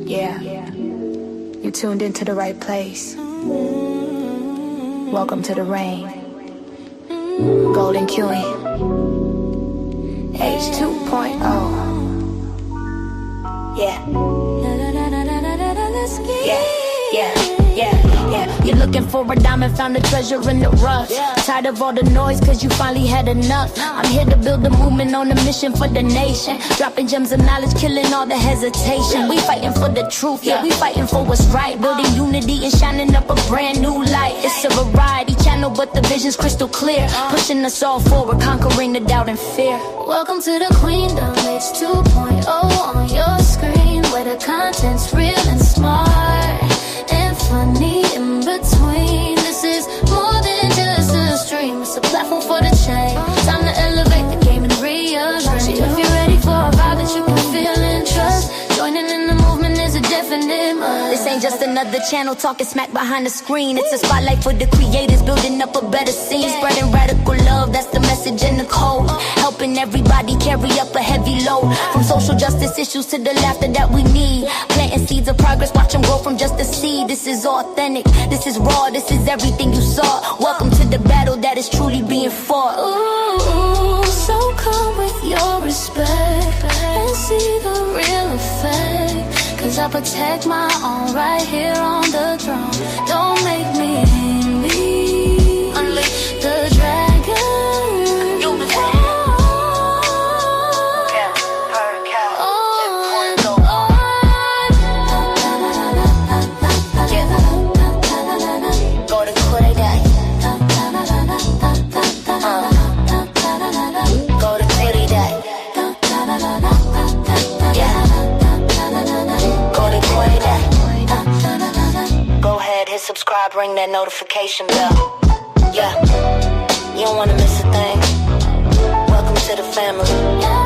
Yeah, you tuned into the right place. Welcome to the rain. Golden Queuing. H 2.0. Yeah. Yeah. You're looking for a diamond, found a treasure in the rough. Tired of all the noise, cause you finally had enough. I'm here to build a movement on a mission for the nation. Dropping gems of knowledge, killing all the hesitation. We fighting for the truth, yeah, we fighting for what's right. Building unity and shining up a brand new light. It's a variety channel, but the vision's crystal clear. Pushing us all forward, conquering the doubt and fear. Welcome to the Queendom, it's 2.0 on your screen, where the content's real and smart and funny in between. This is more than just a stream, it's a platform for the change. Time to elevate the game and rearrange. If you're ready for a vibe that you can feel and trust, joining in the movement is a definite must. This ain't just another channel talking smack behind the screen. It's a spotlight for the creators, building up a better scene. Spreading radical love, that's the message in the code. Helping everybody carry up a heavy load. From social justice issues to the laughter that we need. Planting seeds of progress, watch them grow from just a seed. This is authentic, this is raw, this is everything you saw. Welcome to the battle that is truly being fought. Ooh, so come with your respect and see the real effect. Cause I protect my own right here on the throne. Don't make me envy. Unleash the dragon. Subscribe, ring that notification bell. Yeah, you don't wanna miss a thing. Welcome to the family. Yeah.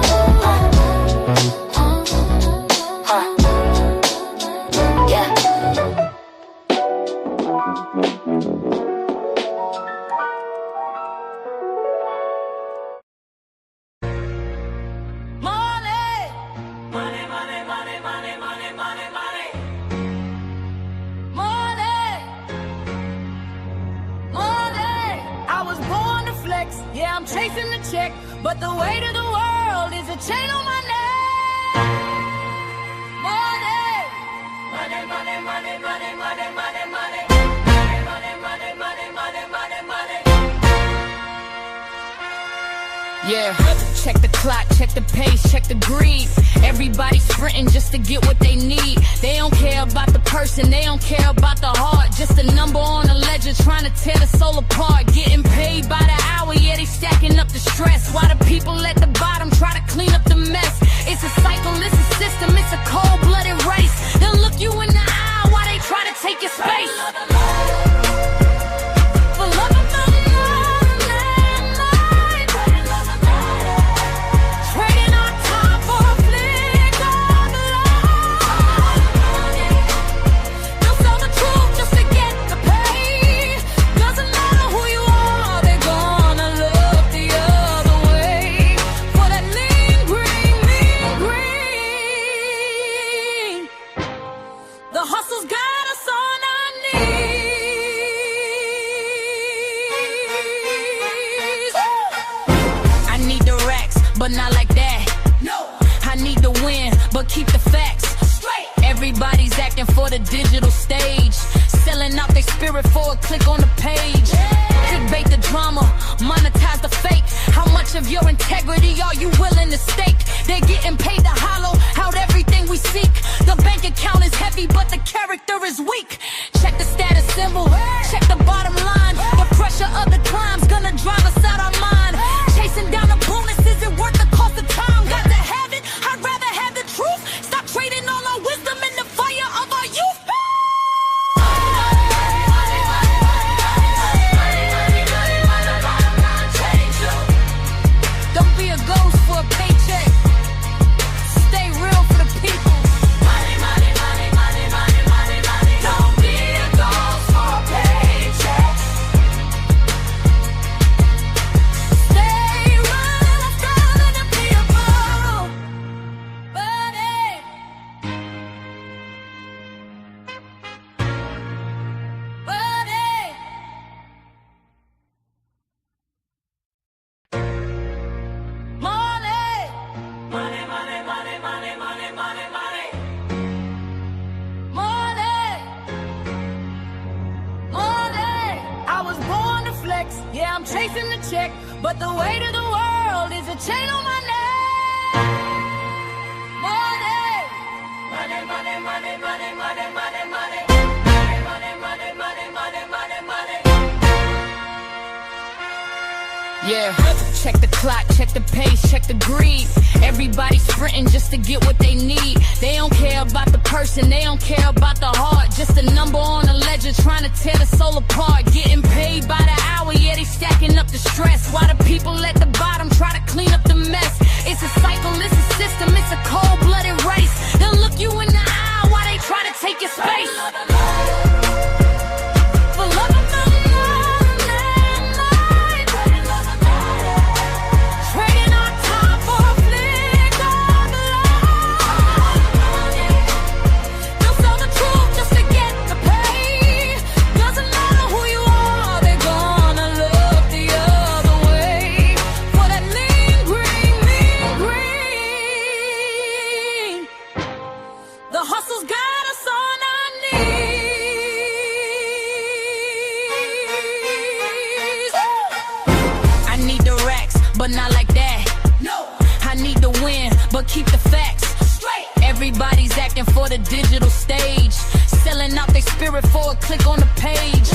Yeah, I'm chasing the check, but the weight of the world is a chain on my neck. Money, money, money, money, money, money, money, money, money, money, money, money, money, money. Yeah, check the clock, check the pace, check the greed. Everybody's sprinting just to get what they need. They don't care about the person, they don't care about the heart. Just a number on a ledger trying to tear the soul apart. Getting paid by the hour, yeah, they stacking up the stress. Why the people at the bottom try to clean up the mess? It's a cycle, it's a system, it's a cold-blooded race. They'll look you in the eye while they try to take your space. For love of the trading our time for a flick of love. They'll sell the truth just to get the pay. Doesn't matter who you are, they're gonna look the other way. For that lean green, the hustle's got us on our knees. I need the racks, but not like that. No, I need to win, but keep the facts straight. Everybody's acting for the digital stage, selling out their spirit for a click on the page. Clickbait the drama, monetize the fake. How much of your integrity are you willing to stake? They're getting paid to hollow out everything we seek. The bank account is heavy, but the character is weak. Check the status symbol, check the bottom line. The pressure of the climb's gonna drive us out our mind. Chasing down the bonus, is it worth the cost of time? Got to have it, I'd rather have the truth. Stop trading all our wisdom in the fire of our youth. Don't be a ghost for a paycheck. Stay real for the people. Money, money, money, money, money, money, money. Don't be a ghost for a paycheck. Stay real, falling to be a bottle. Money. chasing the check, but the weight of the world is a chain on my neck. Money, money, money, money, money, money, money, money, money, money, money, money, money, money. Yeah, check the clock, check the pace, check the greed. Everybody's sprinting just to get what they need. They don't care about the person, they don't care about the heart. Just a number on a ledger trying to tear the soul apart. Getting paid by the hour, yeah, they stacking up the stress. While the people at the bottom try to clean up the mess. It's a cycle, it's a system, it's a cold-blooded race. They'll look you in the eye while they try to take your space. For love of the trading our time for a flick of love. They'll sell the truth just to get the pay. Doesn't matter who you are, they're gonna look the other way. For that lean green, mean green. The hustle's got us on our knees. I need the racks, but not like that. No, I need to win, but keep the facts straight. Everybody's acting for the digital stage, selling out their spirit for a click on the page.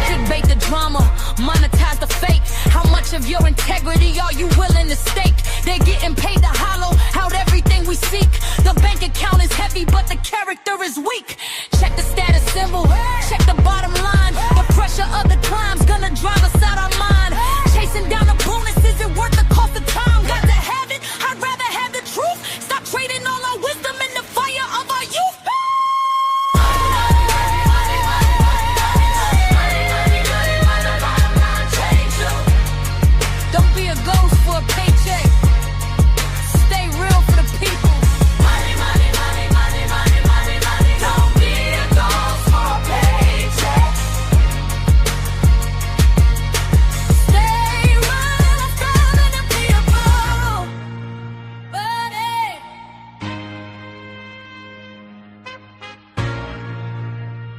Clickbait the drama, monetize the fake. How much of your integrity are you willing to stake? They're getting paid to hollow out everything we seek. The bank account is heavy, but the character is weak. Check the status symbol, check the bottom line. The pressure of the climb's gonna drive us out our mind. Chasing down the bonus, is it worth the cost of time? Got to have it, I'd rather have the truth. Stop trading all our wisdom in the fire of our youth. Don't be a ghost for a paycheck. Stay real for the people. Money, money, money, money, money, money, money. Don't be a ghost for a paycheck. Stay real for the people. Buddy.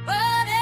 Buddy.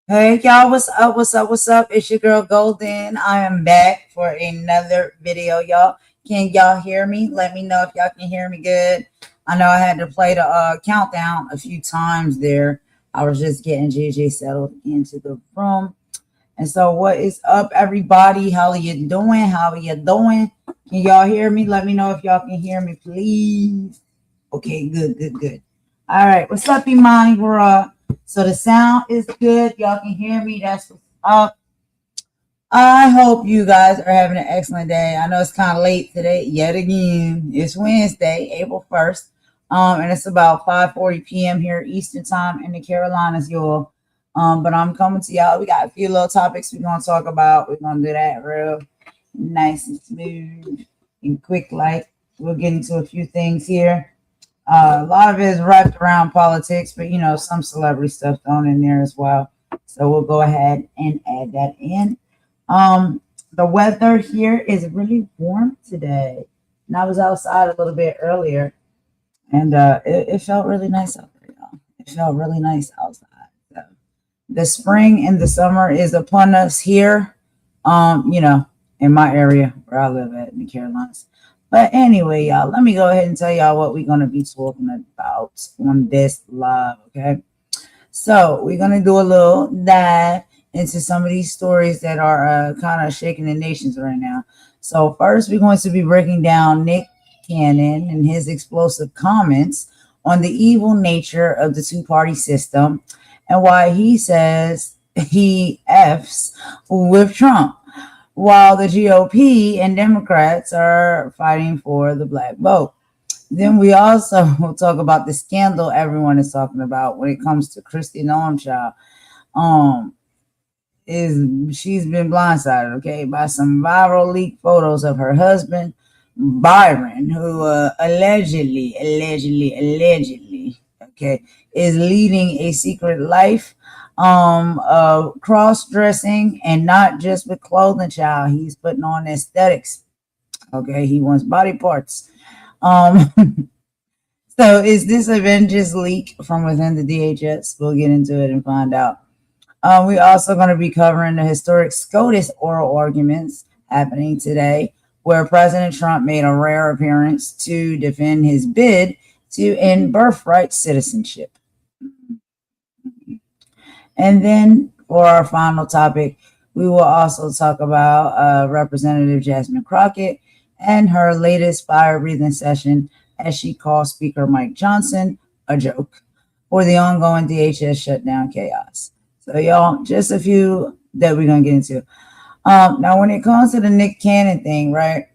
Hey y'all, what's up? What's up? What's up? It's your girl Golden. I am back for another video, y'all. Can y'all hear me? Let me know if y'all can hear me good. I know I had to play the countdown a few times there. I was just getting JJ settled into the room. And so what is up, everybody? How are you doing? How are you doing? Can y'all hear me? Let me know if y'all can hear me, please. Okay, good, good, good. All right, what's up, Imani? So the sound is good. Y'all can hear me. That's what's up. I hope you guys are having an excellent day. I know it's kind of late today, yet again. It's Wednesday, April 1st. And it's about 5:40 p.m. here Eastern time in the Carolinas, y'all. But I'm coming to y'all. We got a few little topics we're gonna talk about. We're gonna do that real nice and smooth and quick like. We'll get into a few things here. A lot of it is wrapped around politics, but you know, some celebrity stuff thrown in there as well. So we'll go ahead and add that in. The weather here is really warm today. And I was outside a little bit earlier, and it felt really nice out there, y'all. It felt really nice outside. So the spring and the summer is upon us here. You know, in my area where I live at in the Carolinas. But anyway, y'all, let me go ahead and tell y'all what we're going to be talking about on this live, okay? So we're going to do a little dive into some of these stories that are kind of shaking the nations right now. So first, we're going to be breaking down Nick Cannon and his explosive comments on the evil nature of the two-party system and why he says he F's with Trump, while the GOP and Democrats are fighting for the black vote. Then we also will talk about the scandal everyone is talking about when it comes to Kristi Noem, child. She's been blindsided, okay, by some viral leaked photos of her husband, Bryon, who allegedly, okay, is leading a secret life of cross-dressing, and not just with clothing, child. He's putting on aesthetics. Okay, he wants body parts. So is this event just leak from within the DHS? We'll get into it and find out. We're also going to be covering the historic SCOTUS oral arguments happening today, where President Trump made a rare appearance to defend his bid to end birthright citizenship. And then for our final topic, we will also talk about Representative Jasmine Crockett and her latest fire-breathing session, as she called Speaker Mike Johnson a joke, for the ongoing DHS shutdown chaos. So y'all, just a few that we're going to get into. Now, when it comes to the Nick Cannon thing, right,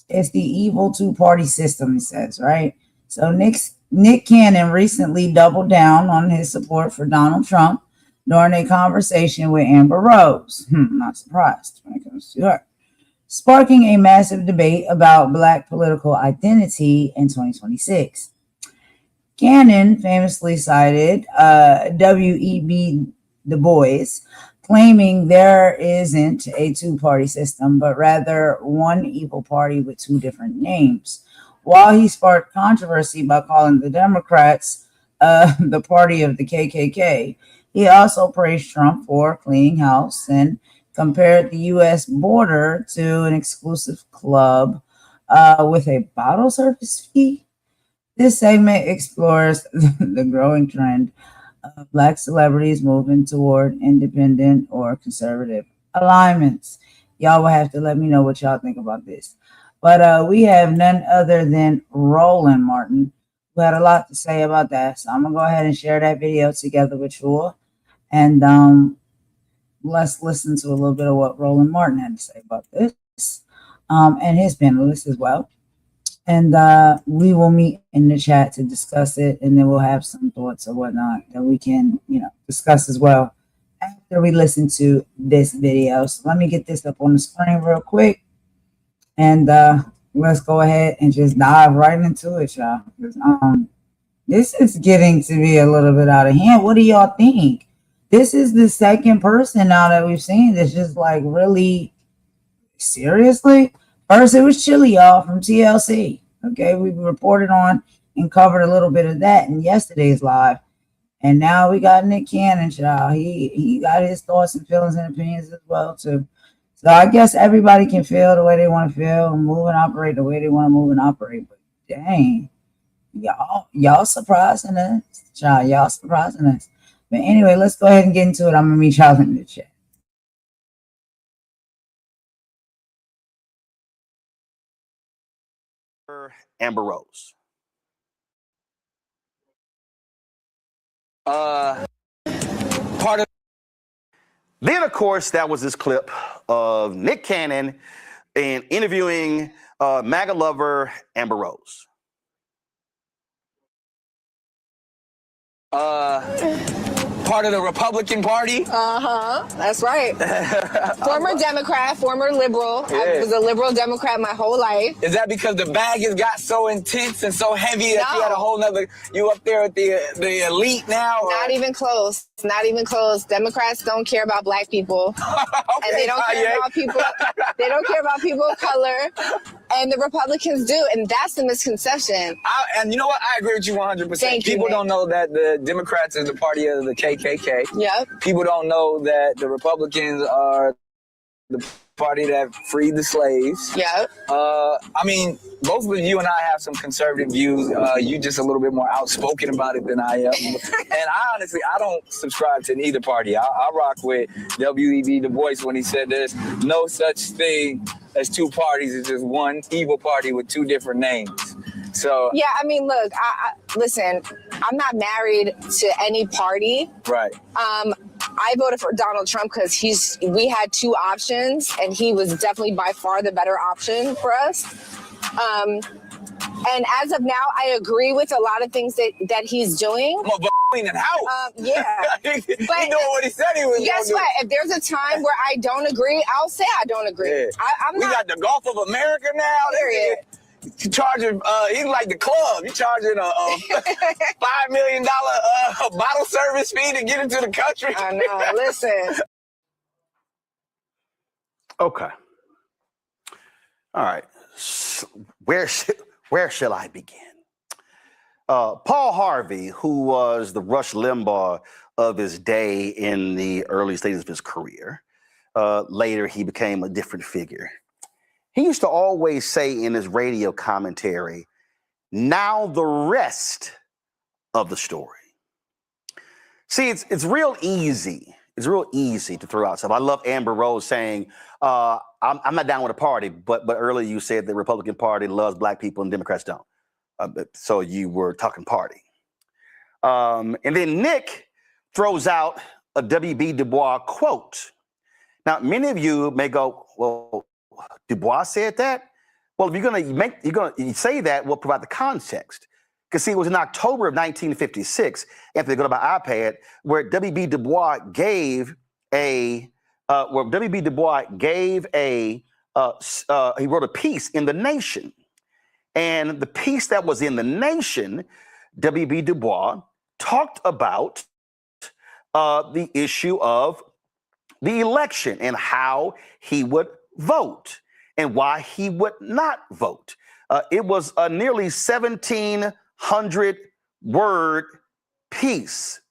it's the evil two-party system, he says, right? So Nick Cannon recently doubled down on his support for Donald Trump during a conversation with Amber Rose. Not surprised when it comes to her, sparking a massive debate about Black political identity in 2026. Cannon famously cited W.E.B. Du Bois, claiming there isn't a two-party system, but rather one evil party with two different names. While he sparked controversy by calling the Democrats the party of the KKK, he also praised Trump for cleaning house and compared the U.S. border to an exclusive club with a bottle service fee. This segment explores the growing trend of Black celebrities moving toward independent or conservative alignments. Y'all will have to let me know what y'all think about this. But we have none other than Roland Martin, who had a lot to say about that. So I'm going to go ahead and share that video together with you all. And let's listen to a little bit of what Roland Martin had to say about this, and his panelists as well. And we will meet in the chat to discuss it, and then we'll have some thoughts or whatnot that we can, discuss as well after we listen to this video. So let me get this up on the screen real quick, and let's go ahead and just dive right into it, y'all. This is getting to be a little bit out of hand. What do y'all think? This is the second person now that we've seen that's just like really seriously. First, it was Chili, y'all, from TLC. Okay, we reported on and covered a little bit of that in yesterday's live. And now we got Nick Cannon, child. He got his thoughts and feelings and opinions as well too. So I guess everybody can feel the way they want to feel and move and operate the way they want to move and operate. But dang, y'all surprising us, child. Y'all surprising us. But anyway, let's go ahead and get into it. I'm gonna meet y'all in the chat. Amber Rose. Part of. Then, of course, that was this clip of Nick Cannon and interviewing MAGA lover Amber Rose. Part of the Republican Party. That's right. Former Democrat, former liberal. Yeah. I was a liberal Democrat my whole life. Is that because the bag has got so intense and so heavy that you had a whole nother, you up there with the elite now? Or? Not even close. Not even close. Democrats don't care about black people. Okay, and they don't care about people. They don't care about people of color. And the Republicans do. And that's the misconception. And you know what? I agree with you 100%. People don't know that the Democrats is the party of the KKK. Yep. People don't know that the Republicans are the party that freed the slaves. Yep. I mean, both of you and I have some conservative views. You just a little bit more outspoken about it than I am. And I don't subscribe to neither party. I rock with W.E.B. Du Bois when he said there's no such thing as two parties. It's just one evil party with two different names. So yeah, I mean, look, listen, I'm not married to any party. Right. I voted for Donald Trump because we had two options, and he was definitely by far the better option for us. And as of now, I agree with a lot of things that he's doing. Cleaning house. Yeah. He doing what he said he was. Guess what? If there's a time where I don't agree, I'll say I don't agree. Yeah. We got the Gulf of America now. Period. Charging, he's like the club. He's charging a $5 million bottle service fee to get into the country. I know. Listen. Okay. All right. So where shall I begin? Paul Harvey, who was the Rush Limbaugh of his day in the early stages of his career, later he became a different figure. He used to always say in his radio commentary, now the rest of the story. See, it's real easy. It's real easy to throw out stuff. I love Amber Rose saying, I'm not down with a party, but earlier you said the Republican Party loves black people and Democrats don't. So you were talking party. And then Nick throws out a W.B. Du Bois quote. Now, many of you may go, well, Du Bois said that? Well, if you're gonna say that, we'll provide the context. Because see, it was in October of 1956, after they go to my iPad, where W.B. Du Bois gave he wrote a piece in The Nation. And the piece that was in The Nation, W.B. Du Bois talked about the issue of the election and how he would vote and why he would not vote. It was a nearly 1,700-word piece.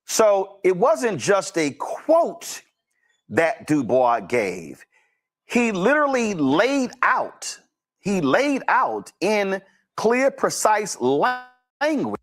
So it wasn't just a quote that Du Bois gave. He literally laid out in clear, precise language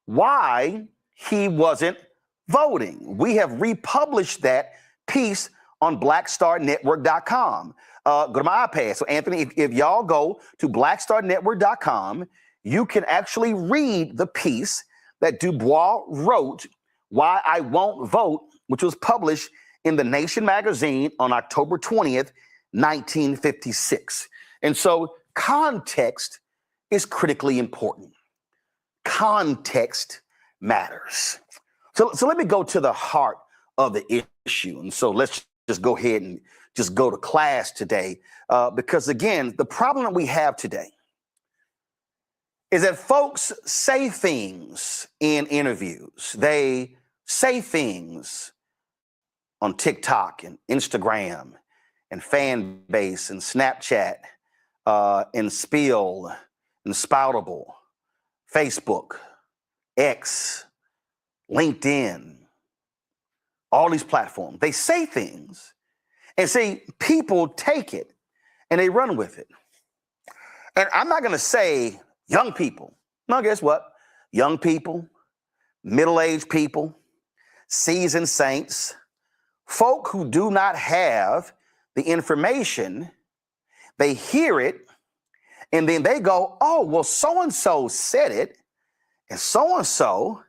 why he wasn't voting. We have republished that piece on blackstarnetwork.com. Go to my iPad. So, Anthony, if y'all go to blackstarnetwork.com, you can actually read the piece that Du Bois wrote, Why I Won't Vote, which was published in The Nation magazine on October 20th, 1956. And so context is critically important. Context matters. So let me go to the heart of the issue. And so let's just go ahead and just go to class today. Because again, the problem that we have today is that folks say things in interviews. They say things on TikTok and Instagram and fan base and Snapchat and Spill and Spoutable, Facebook, X, LinkedIn, all these platforms, they say things and say people take it and they run with it. And I'm not going to say young people. No, guess what? Young people, middle-aged people, seasoned saints, folk who do not have the information, they hear it, and then they go, oh, well, so-and-so said it, and so-and-so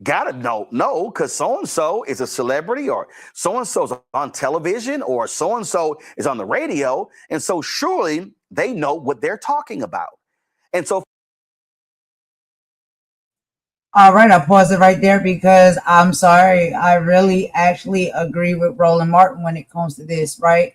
got to know because so-and-so is a celebrity, or so-and-so's on television, or so-and-so is on the radio, and so surely they know what they're talking about. And so all right, I'll pause it right there because I'm sorry. I really actually agree with Roland Martin when it comes to this, right?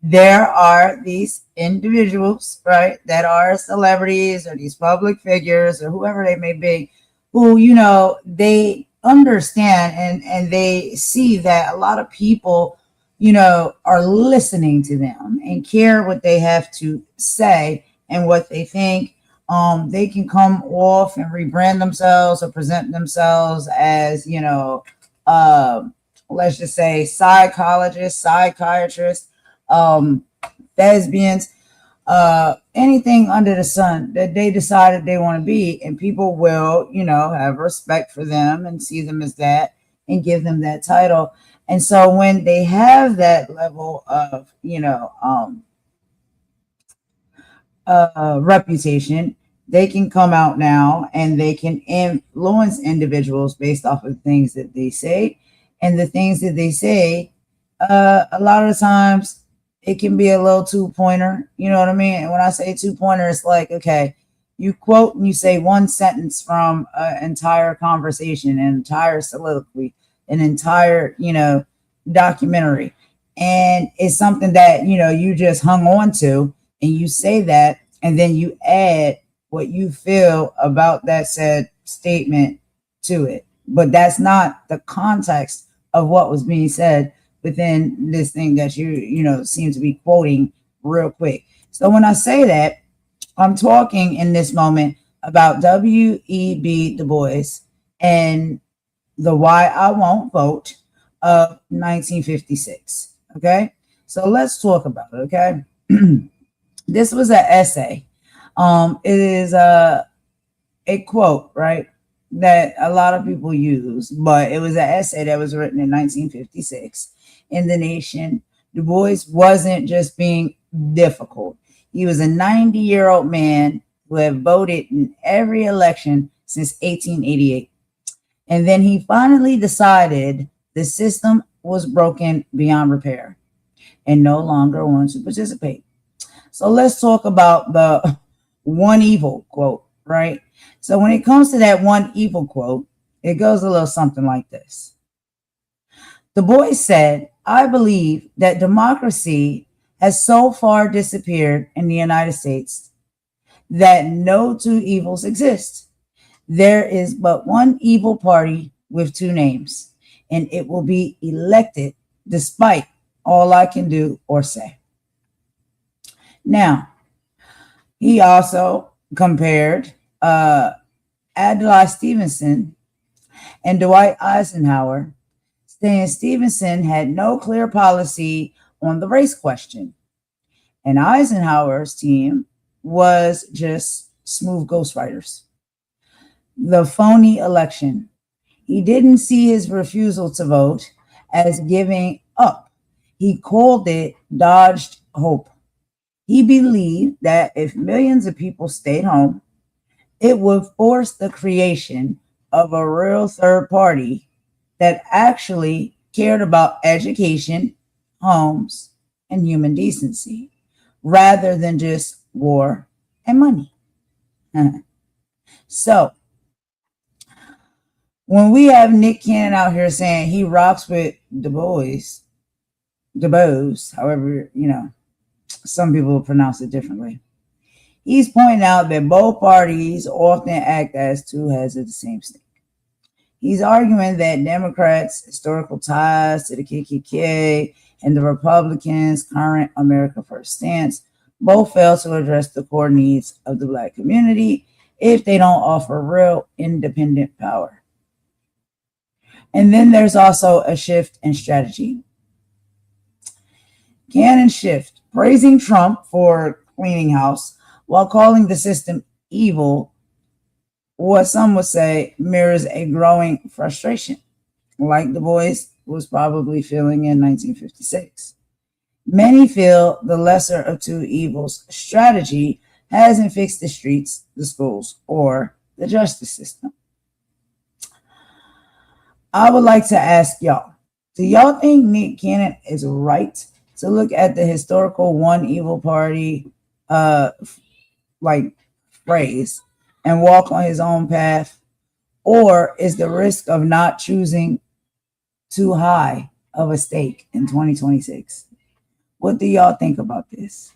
There are these individuals, right, that are celebrities or these public figures or whoever they may be, who, you know, they understand and they see that a lot of people, you know, are listening to them and care what they have to say and what they think. They can come off and rebrand themselves or present themselves as, you know, let's just say psychologists, psychiatrists, lesbians, anything under the sun that they decided they want to be, and people will, you know, have respect for them and see them as that and give them that title. And so when they have that level of, you know, reputation, they can come out now and they can influence individuals based off of things that they say. And the things that they say, a lot of the times it can be a little two-pointer. You know what I mean? And when I say two-pointer, it's like, okay, you quote and you say one sentence from an entire conversation, an entire soliloquy, an entire, you know, documentary. And it's something that, you know, you just hung on to, and you say that, and then you add what you feel about that said statement to it. But that's not the context of what was being said within this thing that you know, seem to be quoting real quick. So when I say that, I'm talking in this moment about W.E.B. Du Bois and the Why I Won't Vote of 1956. Okay, so let's talk about it. Okay. This was an essay. It is a quote, right, that a lot of people use, but it was an essay that was written in 1956 in The Nation. Du Bois wasn't just being difficult. He was a 90-year-old man who had voted in every election since 1888. And then he finally decided the system was broken beyond repair and no longer wanted to participate. So let's talk about the one evil quote, right? So when it comes to that one evil quote, it goes a little something like this. Du Bois said, I believe that democracy has so far disappeared in the United States that no two evils exist. There is but one evil party with two names, and it will be elected despite all I can do or say. Now, he also compared Adlai Stevenson and Dwight Eisenhower, saying Stevenson had no clear policy on the race question, and Eisenhower's team was just smooth ghostwriters. The phony election. He didn't see his refusal to vote as giving up. He called it dodged hope. He believed that if millions of people stayed home, it would force the creation of a real third party that actually cared about education, homes, and human decency, rather than just war and money. So, when we have Nick Cannon out here saying he rocks with Du Bois, however, you know, some people pronounce it differently. He's pointing out that both parties often act as two heads of the same snake. He's arguing that Democrats' historical ties to the KKK and the Republicans' current America First stance both fail to address the core needs of the Black community if they don't offer real independent power. And then there's also a shift in strategy. Cannon shift, praising Trump for cleaning house while calling the system evil, what some would say mirrors a growing frustration, like Du Bois was probably feeling in 1956. Many feel the lesser of two evils strategy hasn't fixed the streets, the schools, or the justice system. I would like to ask y'all, do y'all think Nick Cannon is right to look at the historical one evil party phrase and walk on his own path? Or is the risk of not choosing too high of a stake in 2026? What do y'all think about this?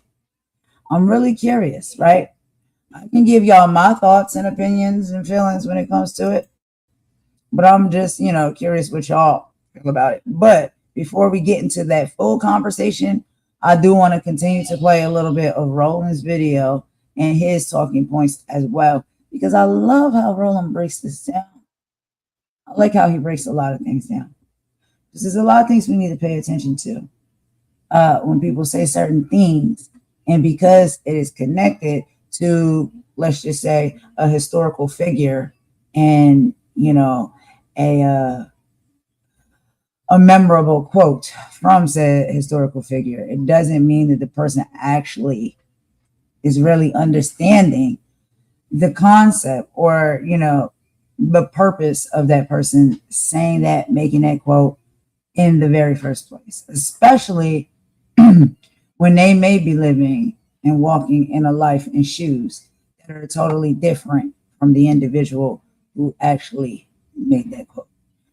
I'm really curious, right? I can give y'all my thoughts and opinions and feelings when it comes to it, but I'm just, curious what y'all feel about it. But before we get into that full conversation, I do want to continue to play a little bit of Roland's video and his talking points as well, because I love how Roland breaks this down. I like how he breaks a lot of things down, because there's a lot of things we need to pay attention to when people say certain things, and because it is connected to, let's just say, a historical figure and a memorable quote from said historical figure, it doesn't mean that the person actually is really understanding the concept or the purpose of that person saying that, making that quote in the very first place, especially when they may be living and walking in a life in shoes that are totally different from the individual who actually made that quote.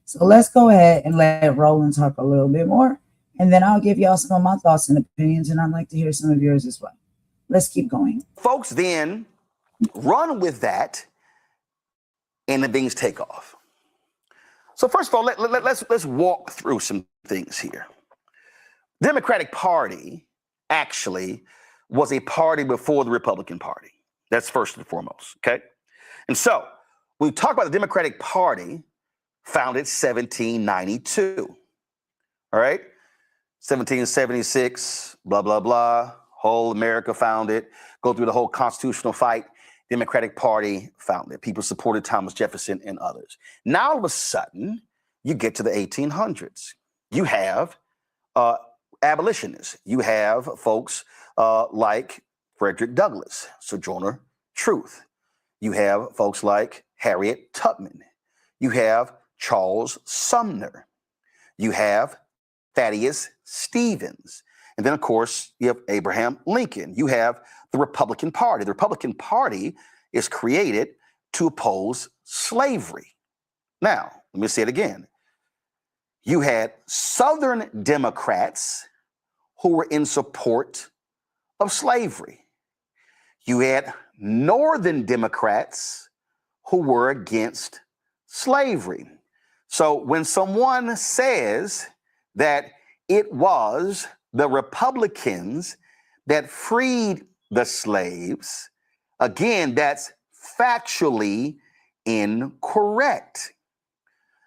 So let's go ahead and let Roland talk a little bit more, and then I'll give y'all some of my thoughts and opinions, and I'd like to hear some of yours as well. Let's keep going. Folks then run with that, and the things take off. So first of all, let's walk through some things here. Democratic Party actually was a party before the Republican Party. That's first and foremost, okay? And so when we talk about the Democratic Party, founded 1792, all right? 1776, blah, blah, blah, whole America founded, go through the whole constitutional fight, Democratic Party founded. People supported Thomas Jefferson and others. Now, all of a sudden, you get to the 1800s. You have abolitionists. You have folks like Frederick Douglass, Sojourner Truth. You have folks like Harriet Tubman. You have Charles Sumner. You have Thaddeus Stevens. And then, of course, you have Abraham Lincoln. You have the Republican Party. The Republican Party is created to oppose slavery. Now, let me say it again. You had Southern Democrats who were in support of slavery. You had Northern Democrats who were against slavery. So when someone says that it was the Republicans that freed the slaves, again, that's factually incorrect.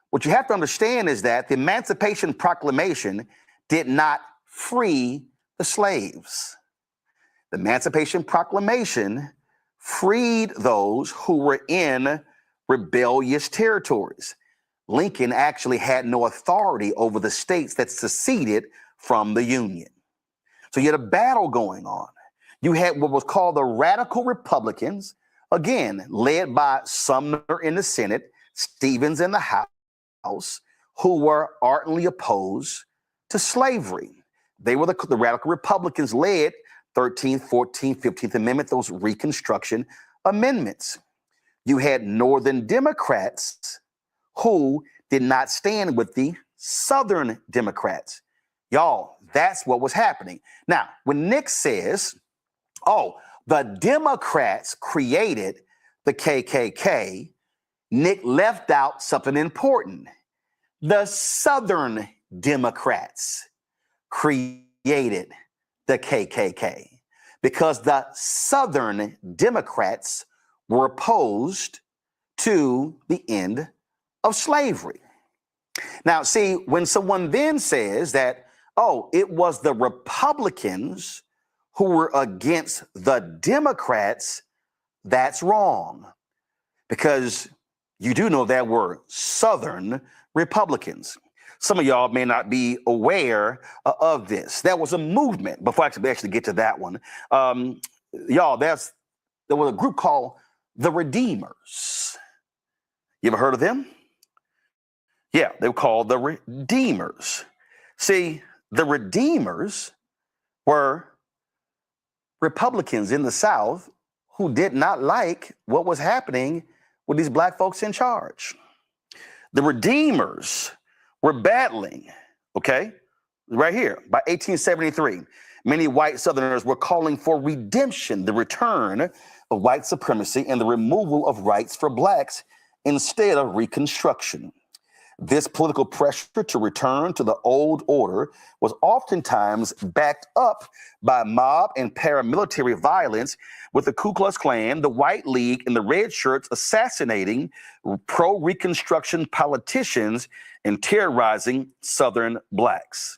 What you have to understand is that the Emancipation Proclamation did not free the slaves. The Emancipation Proclamation freed those who were in rebellious territories. Lincoln actually had no authority over the states that seceded from the Union. So you had a battle going on. You had what was called the Radical Republicans, again, led by Sumner in the Senate, Stevens in the House, who were ardently opposed to slavery. They were the Radical Republicans led 13th, 14th, 15th Amendment, those Reconstruction amendments. You had Northern Democrats who did not stand with the Southern Democrats. Y'all, that's what was happening. Now, when Nick says, oh, the Democrats created the KKK, Nick left out something important. The Southern Democrats created the KKK because the Southern Democrats were opposed to the end of slavery. Now, see, when someone then says that, oh, it was the Republicans who were against the Democrats, that's wrong. Because you do know there were Southern Republicans. Some of y'all may not be aware of this. There was a movement, before I actually get to that one, y'all, there was a group called the Redeemers. You ever heard of them? Yeah, they were called the Redeemers. See, the Redeemers were Republicans in the South who did not like what was happening with these black folks in charge. The Redeemers were battling, okay, right here, by 1873. Many white Southerners were calling for redemption, the return of white supremacy, and the removal of rights for blacks instead of Reconstruction. This political pressure to return to the old order was oftentimes backed up by mob and paramilitary violence, with the Ku Klux Klan, the White League, and the Red Shirts assassinating pro-Reconstruction politicians and terrorizing Southern blacks.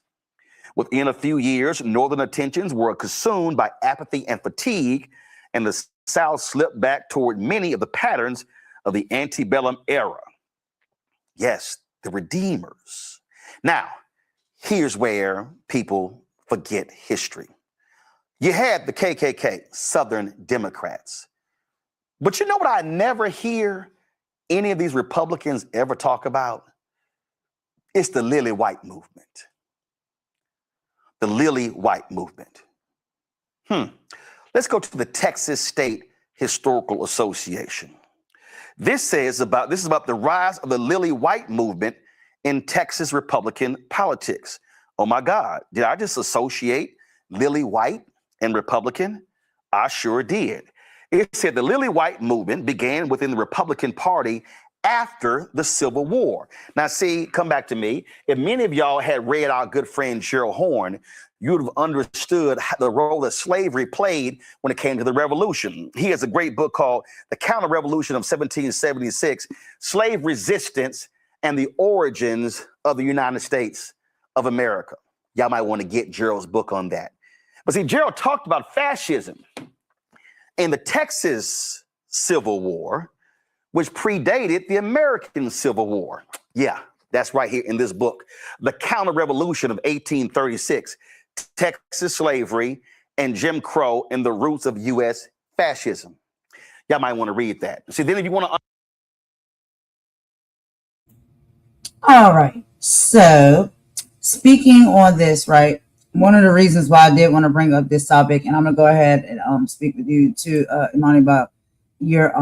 Within a few years, Northern attentions were consumed by apathy and fatigue, and the South slipped back toward many of the patterns of the antebellum era. Yes, the Redeemers. Now, here's where people forget history. You had the KKK, Southern Democrats. But you know what I never hear any of these Republicans ever talk about? It's the Lily White movement. The Lily White movement. Let's go to the Texas State Historical Association. This is about the rise of the Lily White movement in Texas Republican politics. Oh my God, did I just associate Lily White and Republican? I sure did. It said the Lily White movement began within the Republican Party after the Civil War. Now, see, come back to me. If many of y'all had read our good friend Gerald Horne, you would have understood the role that slavery played when it came to the revolution. He has a great book called The Counter-Revolution of 1776, Slave Resistance and the Origins of the United States of America. Y'all might want to get Gerald's book on that. But see, Gerald talked about fascism in the Texas Civil War, which predated the American Civil War. Yeah, that's right here in this book, The Counter-Revolution of 1836. Texas slavery and Jim Crow and the roots of U.S. fascism. Y'all might want to read that. See, then if you want to. All right. So speaking on this, right, one of the reasons why I did want to bring up this topic, and I'm going to go ahead and speak with you too, Imani, about your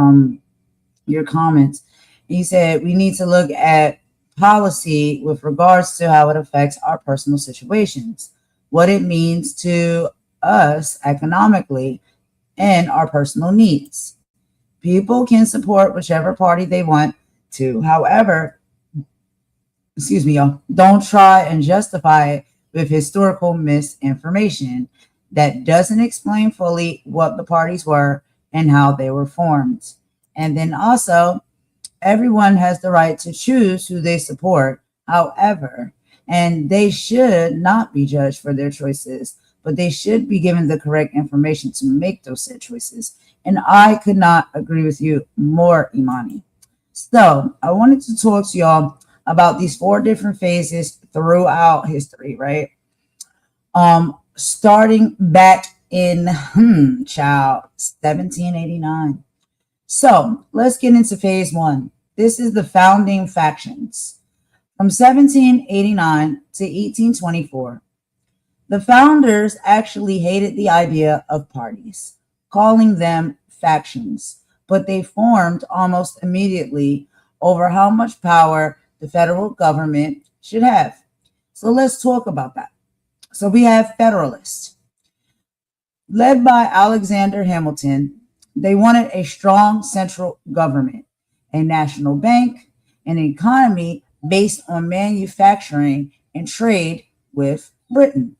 comments. He said we need to look at policy with regards to how it affects our personal situations, what it means to us economically, and our personal needs. People can support whichever party they want to. However, y'all, don't try and justify it with historical misinformation that doesn't explain fully what the parties were and how they were formed. And then also, everyone has the right to choose who they support. However, and they should not be judged for their choices, but they should be given the correct information to make those said choices. And I could not agree with you more, Imani. So I wanted to talk to y'all about these 4 different phases throughout history, right? Starting back in 1789. So let's get into phase 1. This is the founding factions. From 1789 to 1824, the founders actually hated the idea of parties, calling them factions, but they formed almost immediately over how much power the federal government should have. So let's talk about that. So we have Federalists. Led by Alexander Hamilton, they wanted a strong central government, a national bank, an economy based on manufacturing and trade with Britain.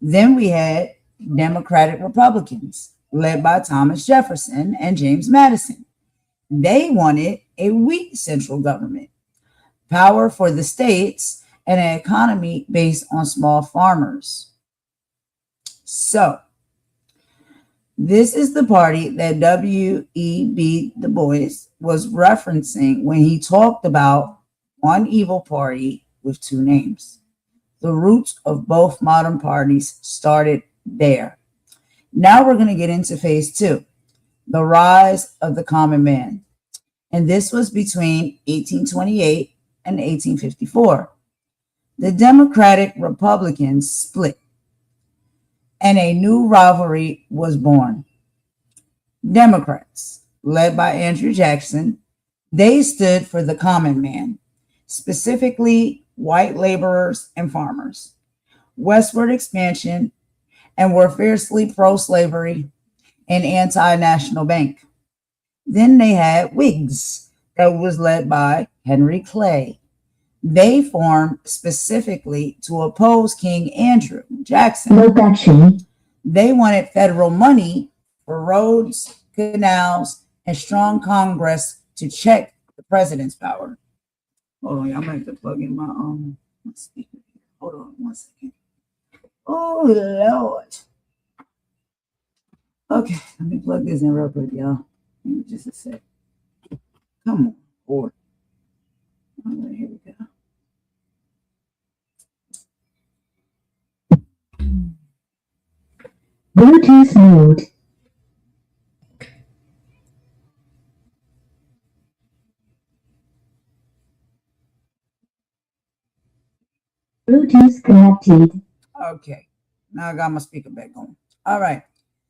Then we had Democratic Republicans, led by Thomas Jefferson and James Madison. They wanted a weak central government. power for the states, and an economy based on small farmers. So, this is the party that W.E.B. Du Bois was referencing when he talked about one evil party with two names. The roots of both modern parties started there. Now we're going to get into phase two, the rise of the common man. And this was between 1828 and 1854. The Democratic Republicans split, and a new rivalry was born. Democrats, led by Andrew Jackson, they stood for the common man, specifically white laborers and farmers, westward expansion, and were fiercely pro-slavery and anti-national bank. Then they had Whigs, that was led by Henry Clay. They formed specifically to oppose King Andrew Jackson. No action. They wanted federal money for roads, canals, and strong Congress to check the president's power. Hold on, y'all might have to plug in my speaker. Hold on 1 second. Oh, Lord. Okay, let me plug this in real quick, y'all. Give me just a sec. Come on, board. All right, here we go. Bluetooth mode. Bluetooth connected. Okay, now I got my speaker back on. All right,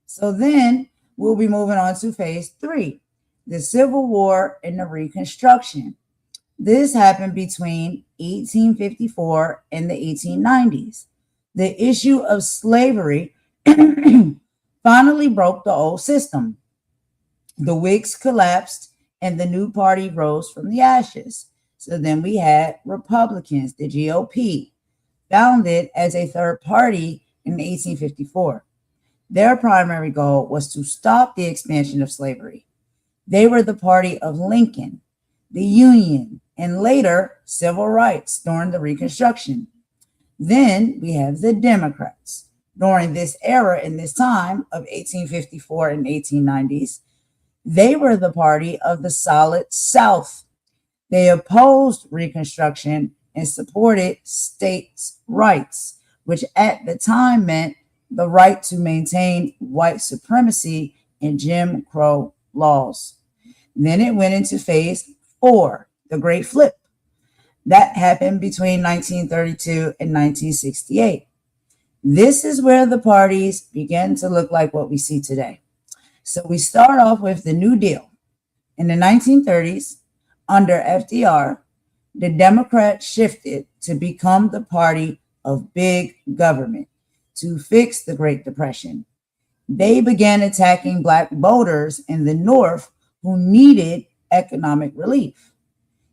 so then we'll be moving on to phase three, the Civil War and the Reconstruction. This happened between 1854 and the 1890s. The issue of slavery finally broke the old system. The Whigs collapsed and the new party rose from the ashes. So then we had Republicans, the GOP, founded as a third party in 1854. Their primary goal was to stop the expansion of slavery. They were the party of Lincoln, the Union, and later civil rights during the Reconstruction. Then we have the Democrats. During this era, in this time of 1854 and 1890s, they were the party of the Solid South. They opposed Reconstruction and supported states' rights, which at the time meant the right to maintain white supremacy and Jim Crow laws. Then it went into phase four, the Great Flip. That happened between 1932 and 1968. This is where the parties began to look like what we see today. So we start off with the New Deal. In the 1930s, under FDR, the Democrats shifted to become the party of big government to fix the Great Depression. They began attacking Black voters in the North who needed economic relief.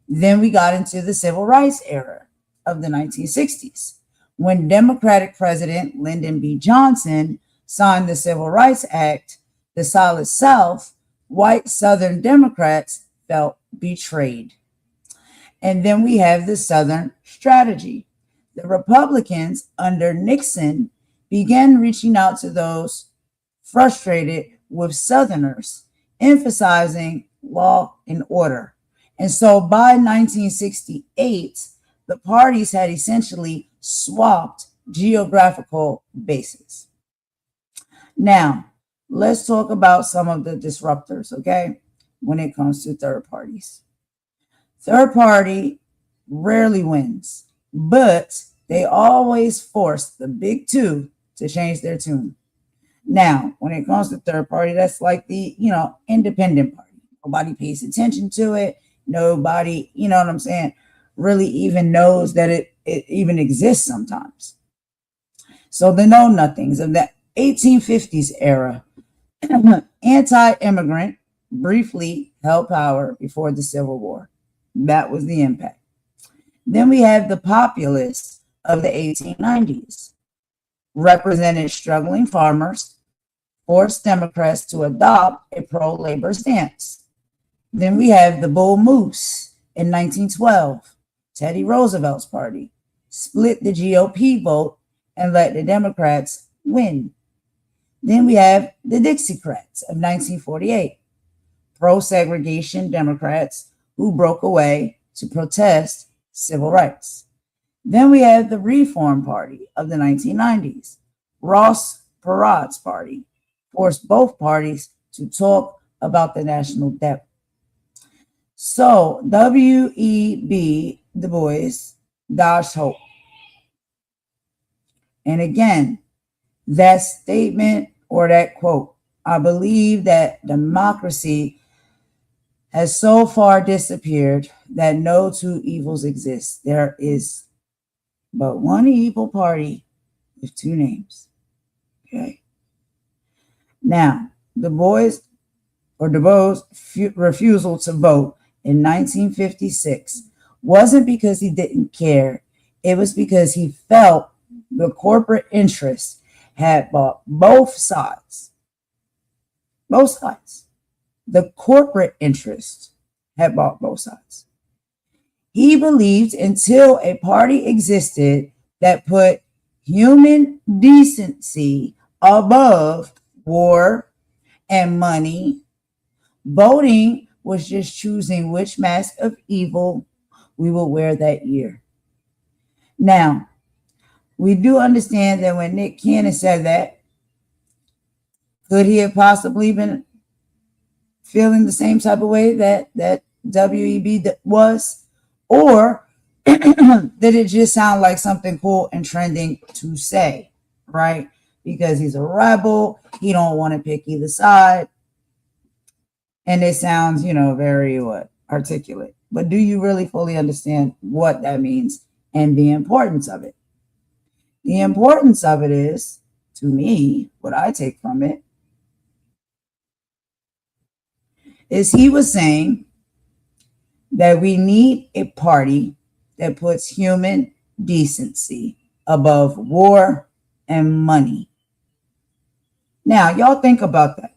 Then we got into the Civil Rights era of the 1960s, when Democratic President Lyndon B. Johnson signed the Civil Rights Act. The Solid South, white Southern Democrats felt betrayed. And then we have the Southern strategy. The Republicans under Nixon began reaching out to those frustrated with Southerners, emphasizing law and order. And so by 1968, the parties had essentially swapped geographical bases. Now, let's talk about some of the disruptors, okay, when it comes to third parties. Third party rarely wins, but they always force the big two to change their tune. Now, when it comes to third party, that's like the, independent party. Nobody pays attention to it. Nobody, you know what I'm saying, really even knows that it even exists sometimes. So the know-nothings of the 1850s era, anti-immigrant, briefly held power before the Civil War. That was the impact. Then we have the populists of the 1890s, represented struggling farmers, forced Democrats to adopt a pro-labor stance. Then we have the Bull Moose in 1912, Teddy Roosevelt's party, split the GOP vote and let the Democrats win. Then we have the Dixiecrats of 1948, pro-segregation Democrats who broke away to protest civil rights. Then we have the Reform Party of the 1990s. Ross Perot's party forced both parties to talk about the national debt. So W.E.B. Du Bois dodged hope. And again, that statement or that quote, I believe that democracy has so far disappeared that no two evils exist. There is but one evil party with two names. Okay. Now, Du Bois' refusal to vote in 1956 wasn't because he didn't care. It was because he felt the corporate interests had bought both sides. Both sides. The corporate interest had bought both sides. He believed until a party existed that put human decency above war and money, voting was just choosing which mask of evil we will wear that year. Now, we do understand that when Nick Cannon said that, could he have possibly been feeling the same type of way that W.E.B. was? Or did it just sound like something cool and trending to say, right? Because he's a rebel, he don't want to pick either side. And it sounds, very articulate. But do you really fully understand what that means and the importance of it? The importance of it is, to me, what I take from it, is he was saying that we need a party that puts human decency above war and money. Now, y'all think about that.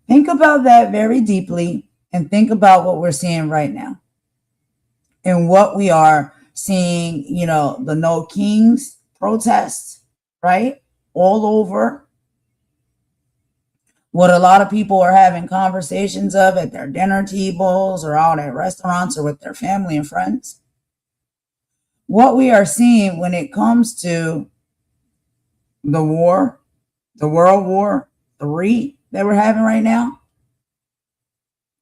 Think about that very deeply and think about what we're seeing right now and what we are seeing, the No Kings protests, right? All over. What a lot of people are having conversations of at their dinner tables or out at restaurants or with their family and friends. What we are seeing when it comes to the war, the World War III that we're having right now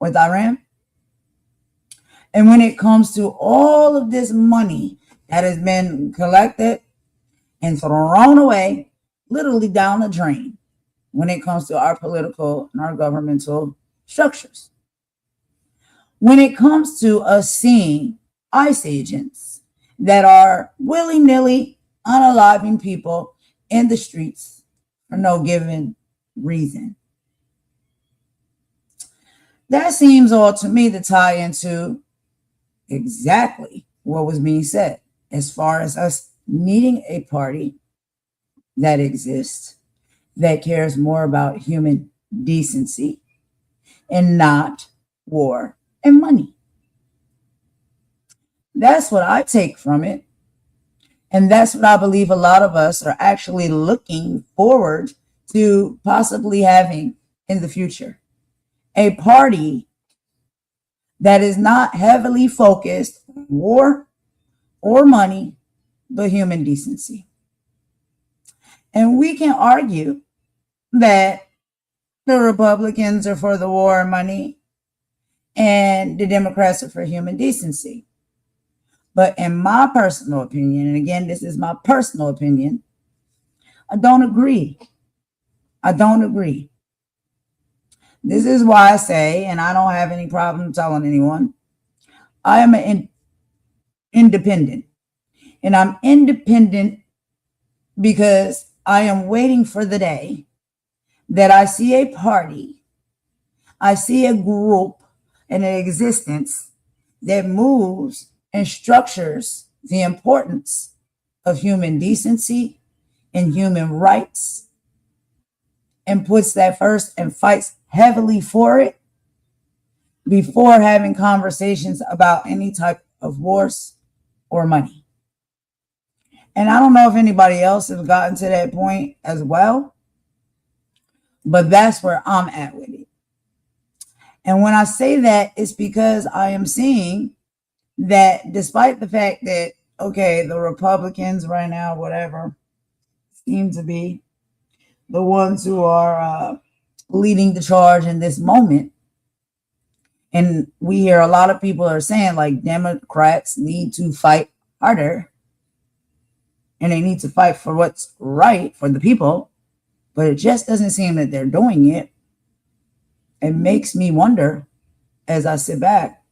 with Iran, and when it comes to all of this money that has been collected and thrown away, literally down the drain, when it comes to our political and our governmental structures. When it comes to us seeing ICE agents that are willy-nilly unaliving people in the streets for no given reason. That seems all to me to tie into exactly what was being said as far as us needing a party that exists that cares more about human decency and not war and money. That's what I take from it. And that's what I believe a lot of us are actually looking forward to possibly having in the future. A party that is not heavily focused on war or money, but human decency. And we can argue that the Republicans are for the war and money and the Democrats are for human decency. But in my personal opinion, and again, this is my personal opinion, I don't agree. I don't agree. This is why I say, and I don't have any problem telling anyone, I am an independent. And I'm independent because I am waiting for the day that I see a party, I see a group and an existence that moves and structures the importance of human decency and human rights and puts that first and fights heavily for it before having conversations about any type of wars or money. And I don't know if anybody else has gotten to that point as well, but that's where I'm at with it. And when I say that, it's because I am seeing that despite the fact that, okay, the Republicans right now, whatever, seem to be the ones who are leading the charge in this moment. And we hear a lot of people are saying like Democrats need to fight harder and they need to fight for what's right for the people, but it just doesn't seem that they're doing it. It makes me wonder as I sit back,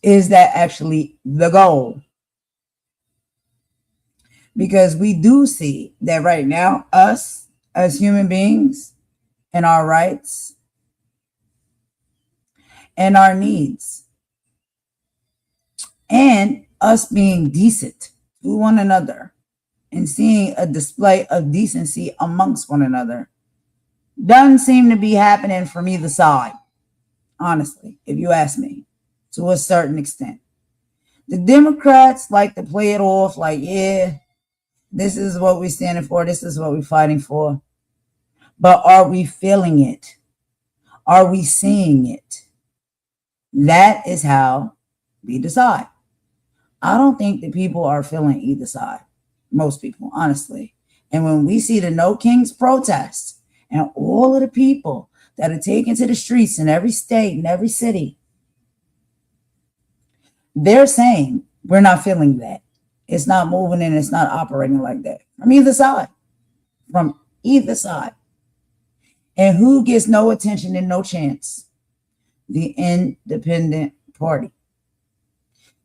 is that actually the goal? Because we do see that right now, us as human beings and our rights and our needs and us being decent to one another and seeing a display of decency amongst one another doesn't seem to be happening from either side, honestly, if you ask me, to a certain extent. The Democrats like to play it off like, yeah, this is what we're standing for, this is what we're fighting for. But are we feeling it? Are we seeing it? That is how we decide. I don't think that people are feeling either side. Most people, honestly. And when we see the No Kings protests and all of the people that are taken to the streets in every state and every city, they're saying we're not feeling that. It's not moving and it's not operating like that. From either side. From either side. And who gets no attention and no chance? The independent party.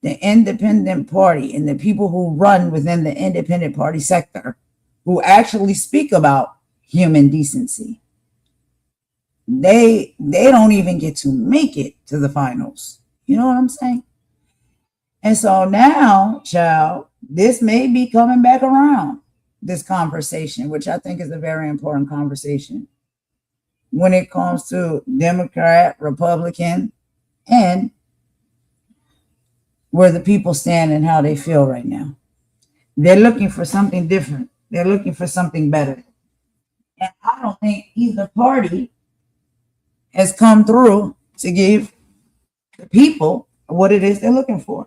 The independent party and the people who run within the independent party sector who actually speak about human decency. They don't even get to make it to the finals. You know what I'm saying? And so now, child, this may be coming back around, this conversation, which I think is a very important conversation when it comes to Democrat, Republican, and where the people stand and how they feel right now. They're looking for something different. They're looking for something better. And I don't think either party has come through to give the people what it is they're looking for.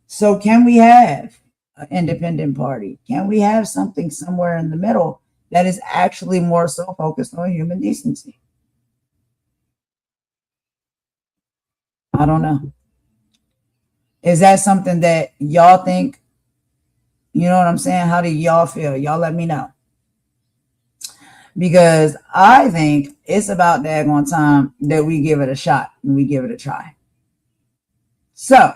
So can we have an independent party? Can we have something somewhere in the middle that is actually more so focused on human decency? I don't know. Is that something that y'all think? You know what I'm saying? How do y'all feel? Y'all let me know. Because I think it's about daggone time that we give it a shot and we give it a try. So,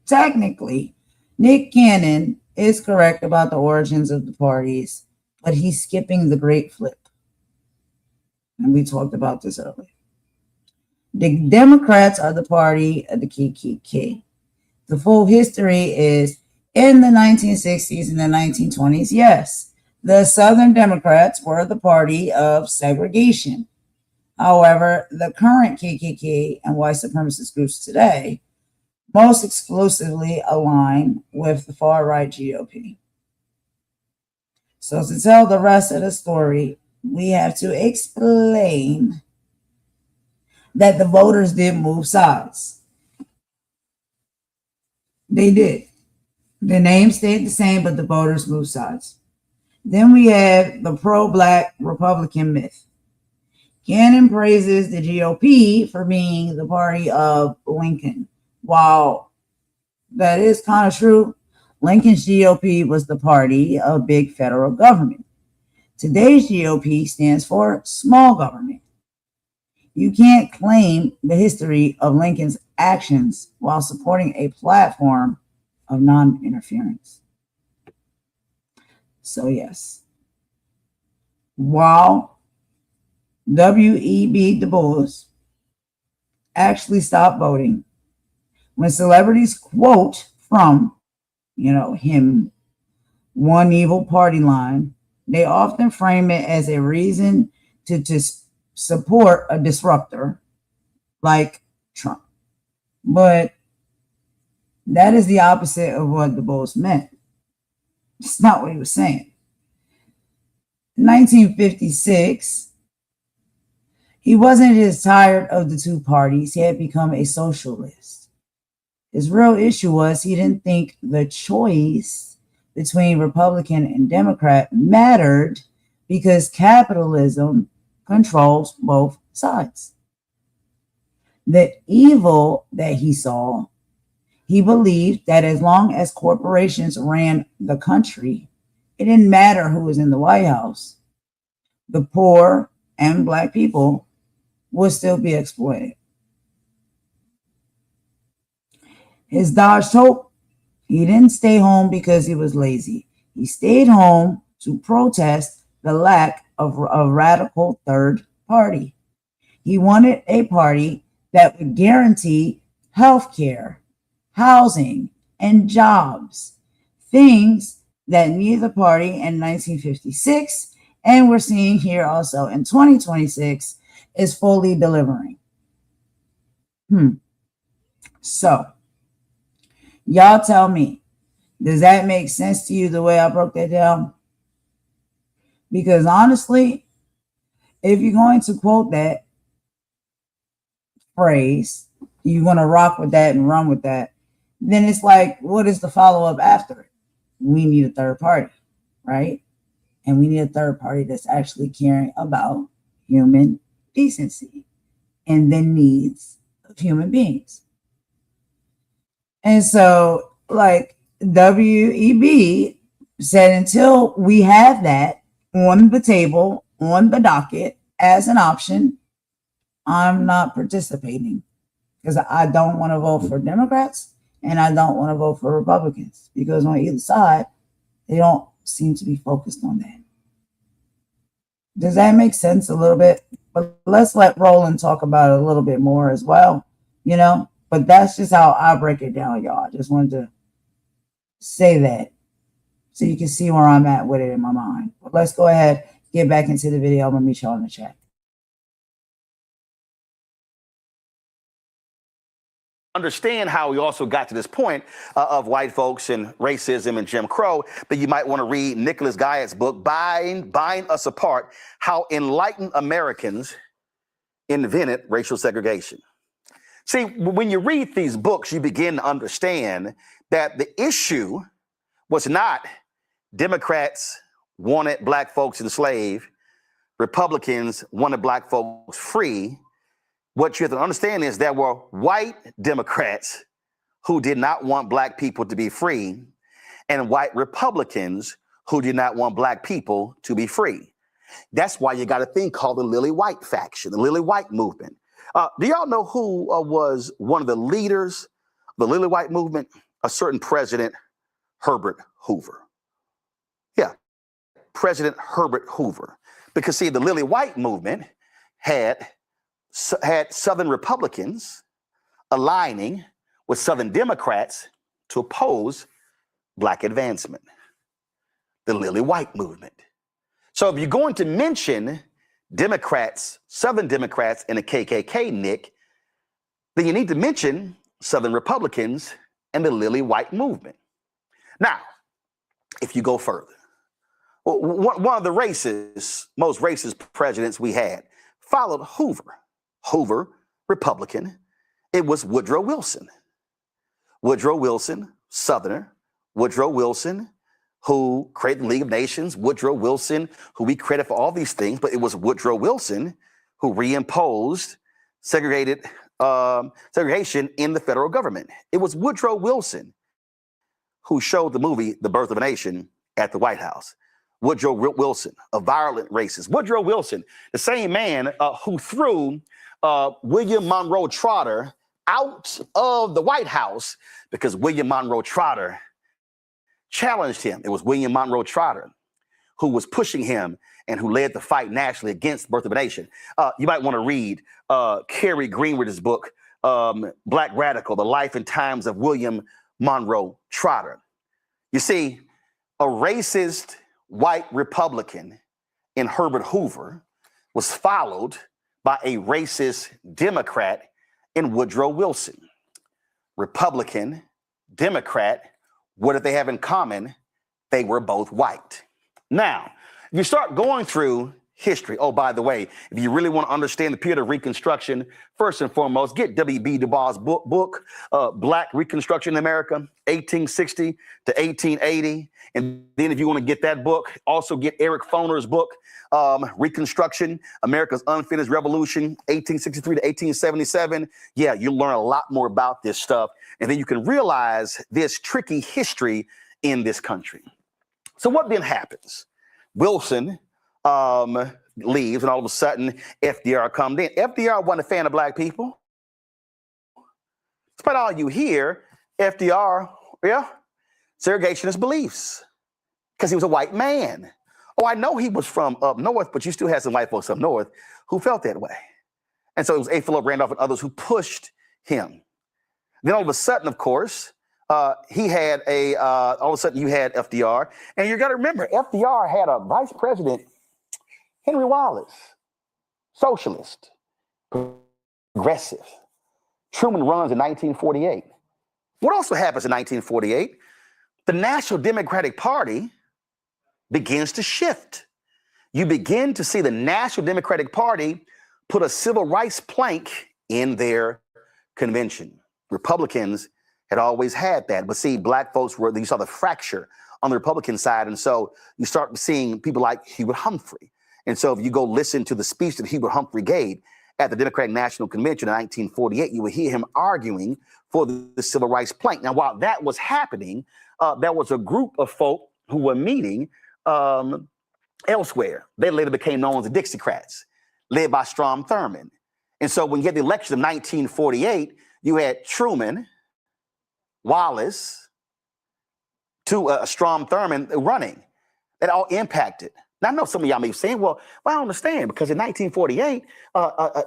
technically, Nick Cannon is correct about the origins of the parties, but he's skipping the great flip. And we talked about this earlier. The Democrats are the party of the KKK. The full history is in the 1960s and the 1920s. Yes, the Southern Democrats were the party of segregation. However, the current KKK and white supremacist groups today most exclusively align with the far-right GOP. So to tell the rest of the story, we have to explain that the voters did move sides. They did. The name stayed the same, but the voters moved sides. Then we have the pro-black Republican myth. Cannon praises the GOP for being the party of Lincoln. While that is kind of true, Lincoln's GOP was the party of big federal government. Today's GOP stands for small government. You can't claim the history of Lincoln's actions while supporting a platform of non-interference. So yes, while W.E.B. Du Bois actually stopped voting, when celebrities quote from, him, one evil party line, they often frame it as a reason to support a disruptor like Trump. But That is the opposite of what Du Bois meant. It's not what he was saying. In 1956, he wasn't just tired of the two parties. He had become a socialist. His real issue was he didn't think the choice between Republican and Democrat mattered because capitalism controls both sides. The evil that he saw, he believed that as long as corporations ran the country, it didn't matter who was in the White House. The poor and Black people would still be exploited. His dodged hope, he didn't stay home because he was lazy. He stayed home to protest the lack of a radical third party. He wanted a party that would guarantee health care, housing, and jobs, things that neither party in 1956, and we're seeing here also in 2026, is fully delivering. So, y'all tell me, does that make sense to you the way I broke that down? Because honestly, if you're going to quote that phrase, you're going to rock with that and run with that, then it's like, what is the follow-up after it? We need a third party, right? And we need a third party that's actually caring about human decency and the needs of human beings. And so, like WEB said, until we have that on the table, on the docket as an option, I'm not participating because I don't want to vote for Democrats and I don't want to vote for Republicans because on either side, they don't seem to be focused on that. Does that make sense a little bit? But let's let Roland talk about it a little bit more as well, you know? But that's just how I break it down, y'all. I just wanted to say that so you can see where I'm at with it in my mind. But let's go ahead, get back into the video. I'm going to meet y'all in the chat. Understand how we also got to this point of white folks and racism and Jim Crow, but you might want to read Nicholas Guyot's book, Buying Us Apart, How Enlightened Americans Invented Racial Segregation. See, when you read these books, you begin to understand that the issue was not Democrats wanted Black folks enslaved, Republicans wanted Black folks free. What you have to understand is there were white Democrats who did not want Black people to be free and white Republicans who did not want Black people to be free. That's why you got a thing called the Lily White faction, the Lily White movement. Do y'all know who was one of the leaders of the Lily White movement? A certain President Herbert Hoover. Yeah, President Herbert Hoover. Because see, the Lily White movement had Southern Republicans aligning with Southern Democrats to oppose Black advancement, the Lily White movement. So if you're going to mention Democrats, Southern Democrats, and the KKK, Nick, then you need to mention Southern Republicans and the Lily White movement. Now, if you go further, one of the most racist presidents we had followed Hoover. Hoover, Republican. It was Woodrow Wilson. Woodrow Wilson, Southerner. Woodrow Wilson, who created the League of Nations. Woodrow Wilson, who we credit for all these things, but it was Woodrow Wilson who reimposed segregation in the federal government. It was Woodrow Wilson who showed the movie The Birth of a Nation at the White House. Woodrow Wilson, a violent racist. Woodrow Wilson, the same man who threw William Monroe Trotter out of the White House because William Monroe Trotter challenged him. It was William Monroe Trotter who was pushing him and who led the fight nationally against Birth of a Nation. You might want to read Kerry Greenwood's book, Black Radical, The Life and Times of William Monroe Trotter. You see, a racist white Republican in Herbert Hoover was followed by a racist Democrat in Woodrow Wilson. Republican, Democrat. What did they have in common? They were both white. Now, if you start going through history, oh, by the way, if you really want to understand the period of Reconstruction, first and foremost, get W.B. Du Bois' book, Black Reconstruction in America, 1860 to 1880. And then if you want to get that book, also get Eric Foner's book, Reconstruction, America's Unfinished Revolution, 1863 to 1877. Yeah, you'll learn a lot more about this stuff. And then you can realize this tricky history in this country. So what then happens? Wilson leaves, and all of a sudden FDR comes in. FDR wasn't a fan of black people. Despite all you hear, FDR, segregationist beliefs, because he was a white man. Oh, I know he was from up north, but you still had some white folks up north who felt that way. And so it was A. Philip Randolph and others who pushed him. Then all of a sudden, of course, he had all of a sudden you had FDR. And you got to remember, FDR had a vice president, Henry Wallace, socialist, progressive. Truman runs in 1948. What also happens in 1948? The National Democratic Party begins to shift. You begin to see the National Democratic Party put a civil rights plank in their convention. Republicans had always had that, but see, black folks you saw the fracture on the Republican side, and so you start seeing people like Hubert Humphrey. And so if you go listen to the speech that Hubert Humphrey gave at the Democratic National Convention in 1948, you would hear him arguing for the civil rights plank. Now, while that was happening, there was a group of folk who were meeting elsewhere. They later became known as the Dixiecrats, led by Strom Thurmond. And so when you had the election of 1948, you had Truman, Wallace, Strom Thurmond running. That all impacted. Now, I know some of y'all may be saying, well, I don't understand, because in 1948,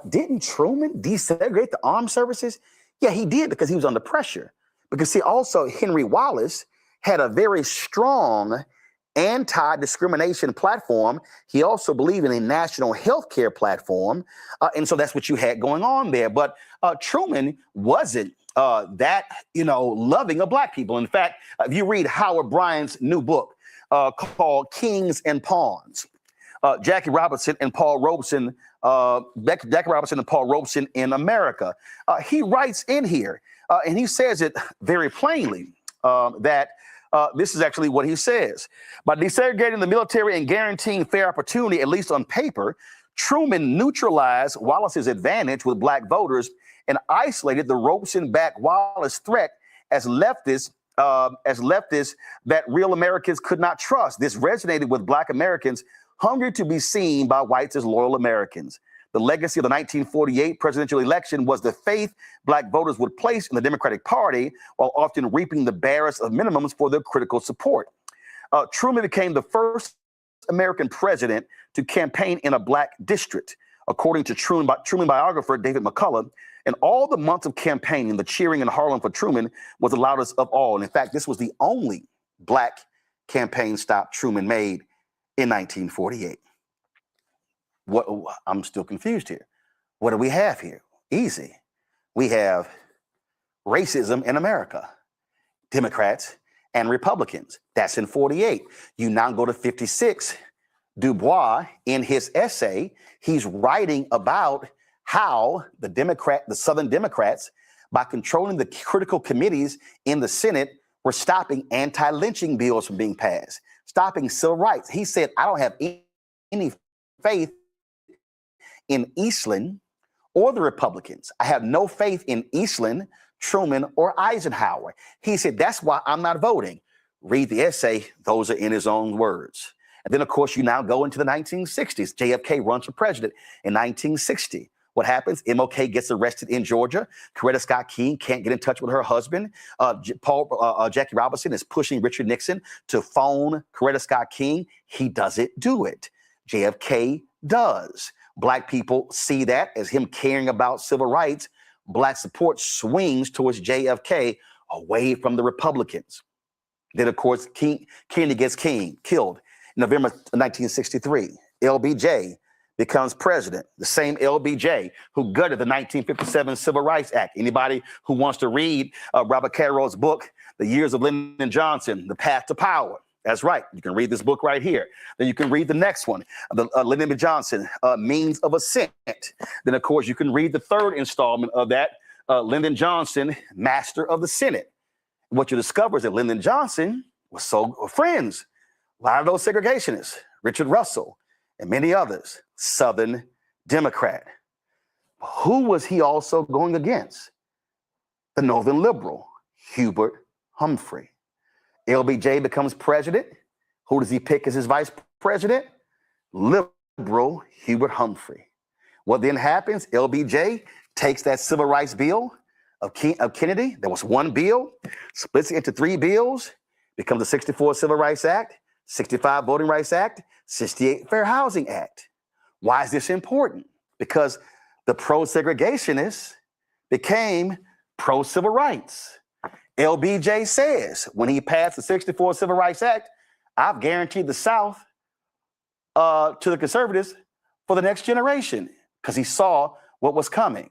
didn't Truman desegregate the armed services? Yeah, he did, because he was under pressure. Because see, also Henry Wallace had a very strong anti-discrimination platform. He also believed in a national health care platform. And so that's what you had going on there. But Truman wasn't loving of black people. In fact, if you read Howard Bryant's new book called Kings and Pawns, Jackie Robinson and Paul Robeson in America, he writes in here, and he says it very plainly, that this is actually what he says. By desegregating the military and guaranteeing fair opportunity, at least on paper, Truman neutralized Wallace's advantage with black voters and isolated the Robeson-backed Wallace threat as leftists that real Americans could not trust. This resonated with black Americans hungry to be seen by whites as loyal Americans. The legacy of the 1948 presidential election was the faith black voters would place in the Democratic Party, while often reaping the barest of minimums for their critical support. Truman became the first American president to campaign in a black district. According to Truman biographer David McCullough, in all the months of campaigning, the cheering in Harlem for Truman was the loudest of all. And in fact, this was the only black campaign stop Truman made in 1948. I'm still confused here. What do we have here? Easy. We have racism in America, Democrats and Republicans. That's in 48. You now go to 56. Du Bois, in his essay, he's writing about how the Southern Democrats, by controlling the critical committees in the Senate, were stopping anti-lynching bills from being passed, stopping civil rights. He said, I don't have any faith in Eastland or the Republicans. I have no faith in Eastland, Truman, or Eisenhower. He said, that's why I'm not voting. Read the essay. Those are in his own words. And then, of course, you now go into the 1960s. JFK runs for president in 1960. What happens? MLK gets arrested in Georgia. Coretta Scott King can't get in touch with her husband. Jackie Robinson is pushing Richard Nixon to phone Coretta Scott King. He doesn't do it. JFK does. Black people see that as him caring about civil rights. Black support swings towards JFK away from the Republicans. Then, of course, Kennedy gets killed in November 1963. LBJ becomes president, the same LBJ who gutted the 1957 Civil Rights Act. Anybody who wants to read Robert Caro's book, The Years of Lyndon Johnson, The Path to Power. That's right. You can read this book right here. Then you can read the next one, the Lyndon Johnson, Means of Ascent. Then, of course, you can read the third installment of that, Lyndon Johnson, Master of the Senate. What you discover is that Lyndon Johnson was so friends. A lot of those segregationists, Richard Russell and many others, Southern Democrat. Who was he also going against? The Northern liberal, Hubert Humphrey. LBJ becomes president. Who does he pick as his vice president? Liberal Hubert Humphrey. What then happens? LBJ takes that civil rights bill of Kennedy. There was one bill, splits it into three bills, becomes the 64 Civil Rights Act, 65 Voting Rights Act, 68 Fair Housing Act. Why is this important? Because the pro-segregationists became pro-civil rights. LBJ says when he passed the 64 Civil Rights Act, I've guaranteed the South to the conservatives for the next generation, because he saw what was coming.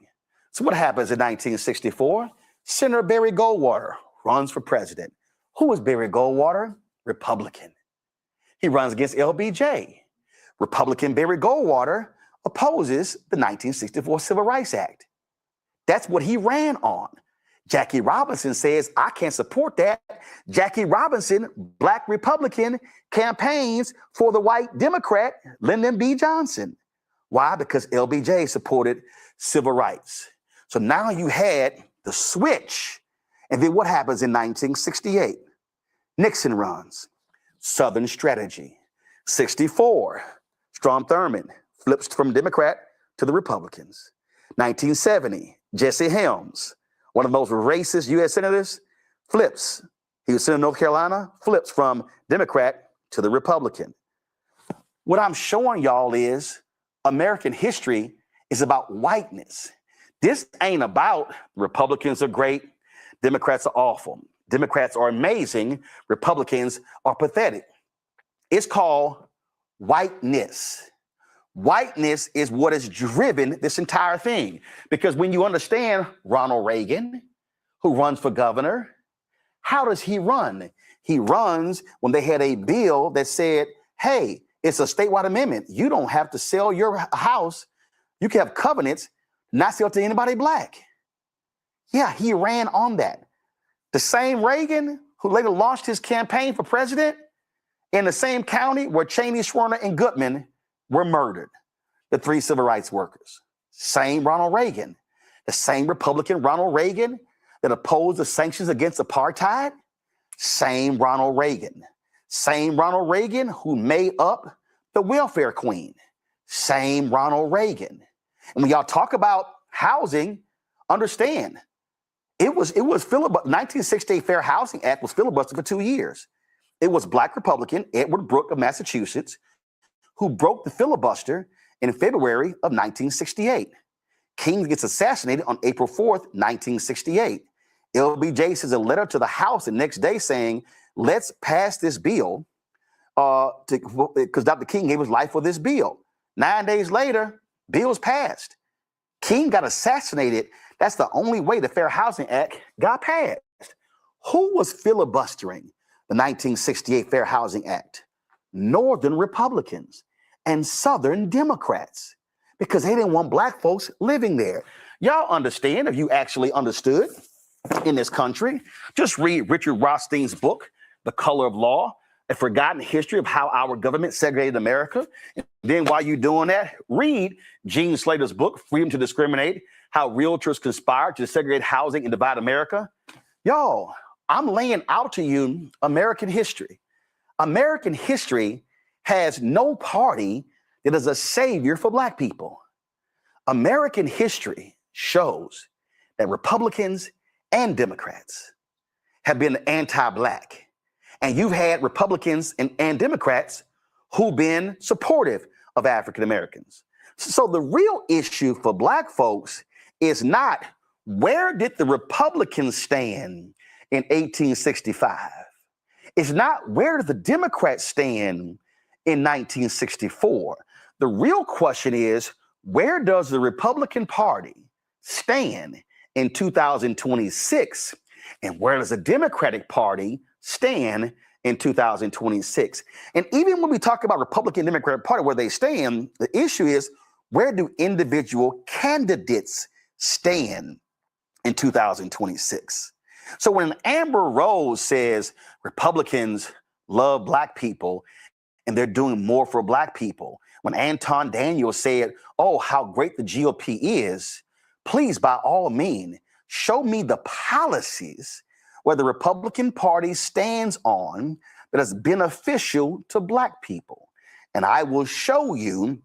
So what happens in 1964? Senator Barry Goldwater runs for president. Who is Barry Goldwater? Republican. He runs against LBJ. Republican Barry Goldwater opposes the 1964 Civil Rights Act. That's what he ran on. Jackie Robinson says, I can't support that. Jackie Robinson, Black Republican, campaigns for the white Democrat, Lyndon B. Johnson. Why? Because LBJ supported civil rights. So now you had the switch. And then what happens in 1968? Nixon runs. Southern strategy. 64, Strom Thurmond flips from Democrat to the Republicans. 1970, Jesse Helms, one of the most racist U.S. senators, flips. He was Senator of North Carolina, flips from Democrat to the Republican. What I'm showing y'all is American history is about whiteness. This ain't about Republicans are great, Democrats are awful. Democrats are amazing, Republicans are pathetic. It's called whiteness. Whiteness is what has driven this entire thing. Because when you understand Ronald Reagan, who runs for governor, how does he run? He runs when they had a bill that said, hey, it's a statewide amendment. You don't have to sell your house. You can have covenants, not sell to anybody black. Yeah, he ran on that. The same Reagan who later launched his campaign for president in the same county where Cheney, Schwerner, and Goodman were murdered, the three civil rights workers. Same Ronald Reagan, the same Republican Ronald Reagan that opposed the sanctions against apartheid. Same Ronald Reagan who made up the welfare queen. Same Ronald Reagan. And when y'all talk about housing, understand it was 1968 Fair Housing Act was filibustered for 2 years. It was Black Republican Edward Brooke of Massachusetts who broke the filibuster in February of 1968. King gets assassinated on April 4th, 1968. LBJ sends a letter to the House the next day saying, let's pass this bill because Dr. King gave his life for this bill. 9 days later, bill was passed. King got assassinated. That's the only way the Fair Housing Act got passed. Who was filibustering the 1968 Fair Housing Act? Northern Republicans and Southern Democrats, because they didn't want black folks living there. Y'all understand, if you actually understood in this country, just read Richard Rothstein's book, The Color of Law, A Forgotten History of How Our Government Segregated America. And then while you're doing that, read Gene Slater's book, Freedom to Discriminate, How Realtors Conspired to Segregate Housing and Divide America. Y'all, I'm laying out to you American history. American history has no party that is a savior for black people. American history shows that Republicans and Democrats have been anti-black. And you've had Republicans and Democrats who've been supportive of African Americans. So the real issue for black folks is not where did the Republicans stand in 1865? It's not where did the Democrats stand in 1964. The real question is, where does the Republican Party stand in 2026? And where does the Democratic Party stand in 2026? And even when we talk about Republican Democratic Party, where they stand, the issue is, where do individual candidates stand in 2026? So when Amber Rose says Republicans love Black people and they're doing more for Black people, when Anton Daniel said, oh, how great the GOP is, please, by all means, show me the policies where the Republican Party stands on that is beneficial to Black people. And I will show you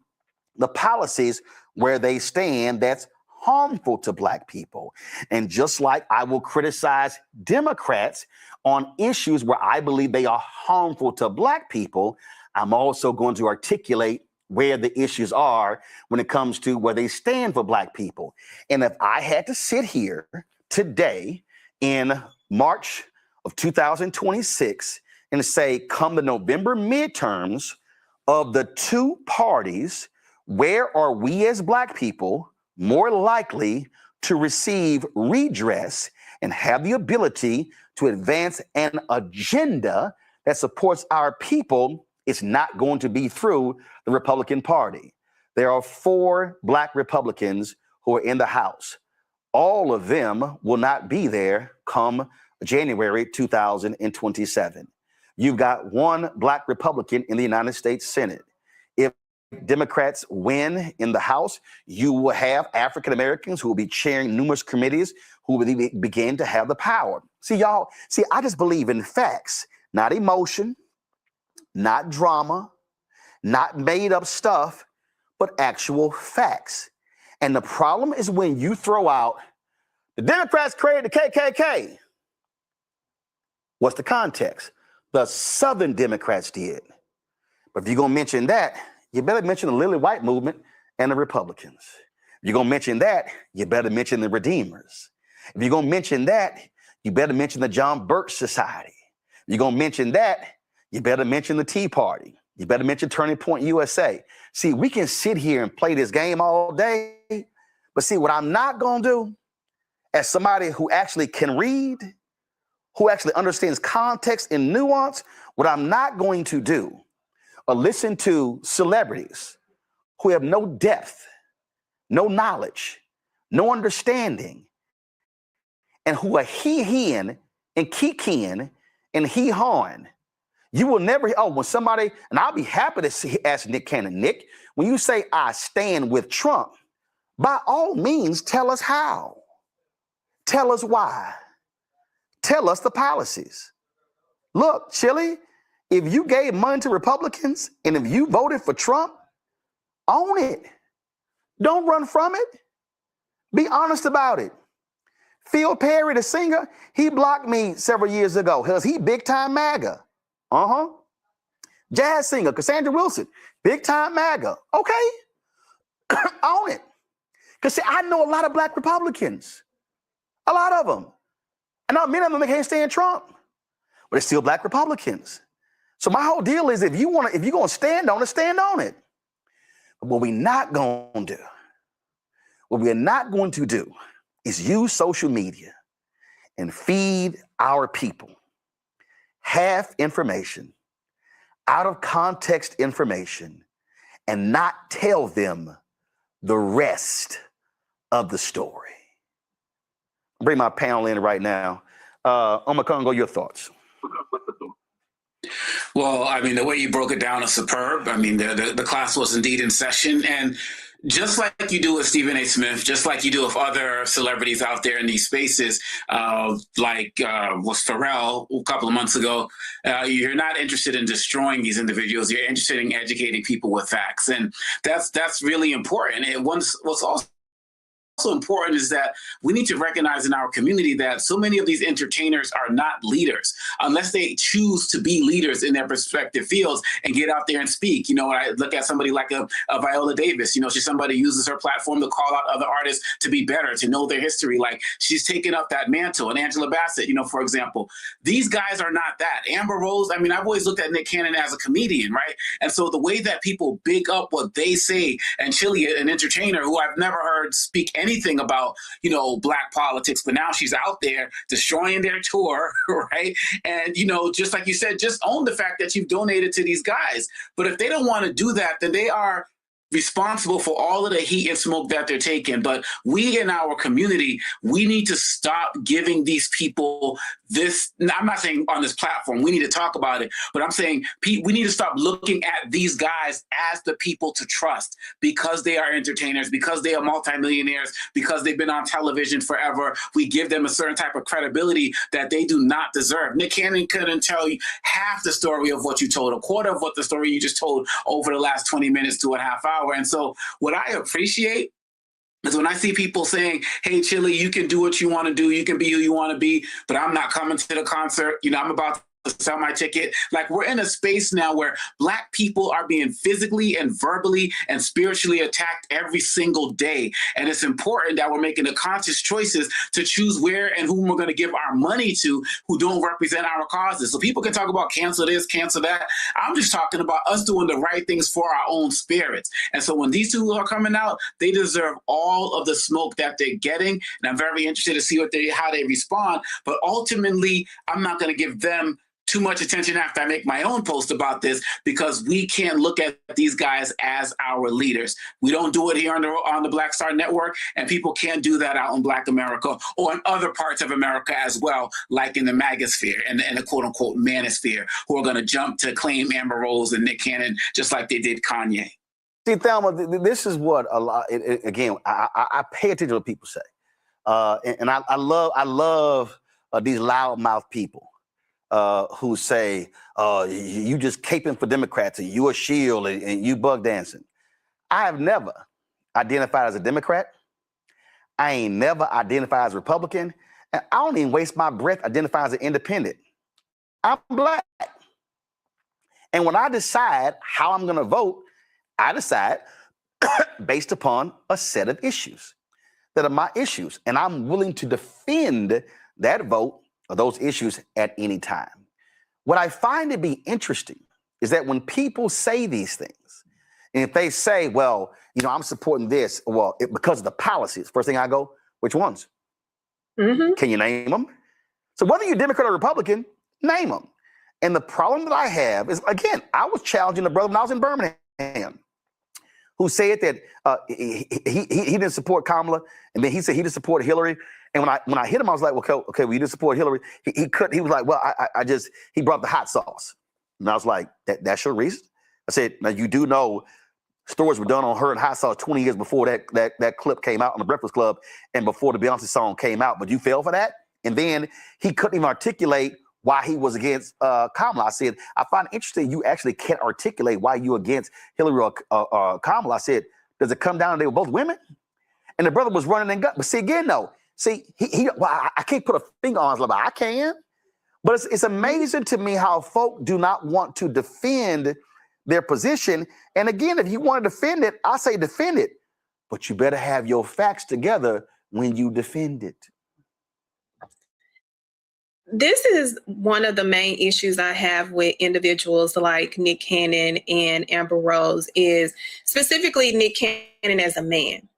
the policies where they stand that's harmful to Black people. And just like I will criticize Democrats on issues where I believe they are harmful to Black people, I'm also going to articulate where the issues are when it comes to where they stand for Black people. And if I had to sit here today in March of 2026 and say, come the November midterms, of the two parties, where are we as Black people more likely to receive redress and have the ability to advance an agenda that supports our people? It's not going to be through the Republican Party. There are 4 Black Republicans who are in the House. All of them will not be there come January 2027. You've got 1 Black Republican in the United States Senate. If Democrats win in the House, you will have African Americans who will be chairing numerous committees who will begin to have the power. See, y'all, I just believe in facts, not emotion, not drama, not made up stuff, but actual facts. And the problem is when you throw out, the Democrats created the KKK. What's the context? The Southern Democrats did. But if you're going to mention that, you better mention the Lily White movement and the Republicans. If you're going to mention that, you better mention the Redeemers. If you're going to mention that, you better mention the John Birch Society. If you're going to mention that, you better mention the Tea Party. You better mention Turning Point USA. See, we can sit here and play this game all day, but see, what I'm not going to do, as somebody who actually can read, who actually understands context and nuance, what I'm not going to do or listen to celebrities who have no depth, no knowledge, no understanding, and who are he-hen and kikin and he-hawing. You will never, when somebody, and I'll be happy to ask Nick Cannon, Nick, when you say I stand with Trump, by all means, tell us how. Tell us why. Tell us the policies. Look, Chili, if you gave money to Republicans and if you voted for Trump, own it. Don't run from it. Be honest about it. Phil Perry, the singer, he blocked me several years ago because he big time MAGA. Jazz singer, Cassandra Wilson, big time MAGA. Okay, own it. Because I know a lot of Black Republicans, a lot of them. And now many of them can't stand Trump, but they're still Black Republicans. So my whole deal is if you're going to stand on it. But what we're not going to do is use social media and feed our people half information, out of context information, and not tell them the rest of the story. I'll bring my panel in right now. Omar Congo, your thoughts. Well, I mean, the way you broke it down is superb. I mean, the class was indeed in session. And just like you do with Stephen A. Smith, just like you do with other celebrities out there in these spaces, like was Pharrell a couple of months ago, you're not interested in destroying these individuals. You're interested in educating people with facts. And that's really important. And what's also important is that we need to recognize in our community that so many of these entertainers are not leaders unless they choose to be leaders in their respective fields and get out there and speak. You know, when I look at somebody like a Viola Davis, you know, she's somebody who uses her platform to call out other artists to be better, to know their history. Like she's taken up that mantle. And Angela Bassett, you know, for example, these guys are not that. Amber Rose, I mean, I've always looked at Nick Cannon as a comedian, right? And so the way that people big up what they say, and Chili, an entertainer who I've never heard speak anything about, Black politics, but now she's out there destroying their tour, right? And, just like you said, just own the fact that you've donated to these guys. But if they don't want to do that, then they are responsible for all of the heat and smoke that they're taking. But we in our community, we need to stop giving these people this. I'm not saying on this platform, we need to talk about it, but I'm saying we need to stop looking at these guys as the people to trust because they are entertainers, because they are multimillionaires, because they've been on television forever. We give them a certain type of credibility that they do not deserve. Nick Cannon couldn't tell you half the story of what you told, a quarter of what the story you just told over the last 20 minutes to a half hour. And so what I appreciate is when I see people saying, hey, Chili, you can do what you want to do. You can be who you want to be, but I'm not coming to the concert. I'm about to sell my ticket. Like, we're in a space now where Black people are being physically and verbally and spiritually attacked every single day. And it's important that we're making the conscious choices to choose where and whom we're going to give our money to who don't represent our causes. So people can talk about cancel this, cancel that. I'm just talking about us doing the right things for our own spirits. And so when these two are coming out, they deserve all of the smoke that they're getting. And I'm very interested to see how they respond. But ultimately, I'm not going to give them too much attention after I make my own post about this, because we can't look at these guys as our leaders. We don't do it here on the Black Star Network, and people can't do that out in Black America or in other parts of America as well, like in the MAGAsphere and the quote-unquote manosphere, who are going to jump to claim Amber Rose and Nick Cannon just like they did Kanye. See, Thelma, this is what a lot. Again, I pay attention to what people say, and I love these loudmouth people. Who say, you just caping for Democrats and you a shield and you bug dancing. I have never identified as a Democrat. I ain't never identified as a Republican. And I don't even waste my breath identifying as an independent. I'm Black. And when I decide how I'm going to vote, I decide based upon a set of issues that are my issues. And I'm willing to defend that vote or those issues at any time. What I find to be interesting is that when people say these things, and if they say, well, I'm supporting this, well, because of the policies, first thing I go, which ones? Mm-hmm. Can you name them? So whether you're Democrat or Republican, name them. And the problem that I have is, again, I was challenging a brother when I was in Birmingham who said that he didn't support Kamala, and then he said he didn't support Hillary. And when I hit him, I was like, okay, well, you didn't support Hillary. He was like, well, he brought the hot sauce. And I was like, that's your reason? I said, now you do know stories were done on her and hot sauce 20 years before that clip came out on the Breakfast Club and before the Beyonce song came out, but you fell for that? And then he couldn't even articulate why he was against Kamala. I said, I find it interesting you actually can't articulate why you against Hillary or Kamala. I said, does it come down to they were both women? And the brother was running and gut. But see, again, though, I can't put a finger on it. I can. But it's amazing to me how folk do not want to defend their position. And again, if you want to defend it, I say defend it. But you better have your facts together when you defend it. This is one of the main issues I have with individuals like Nick Cannon and Amber Rose, is specifically Nick Cannon as a man.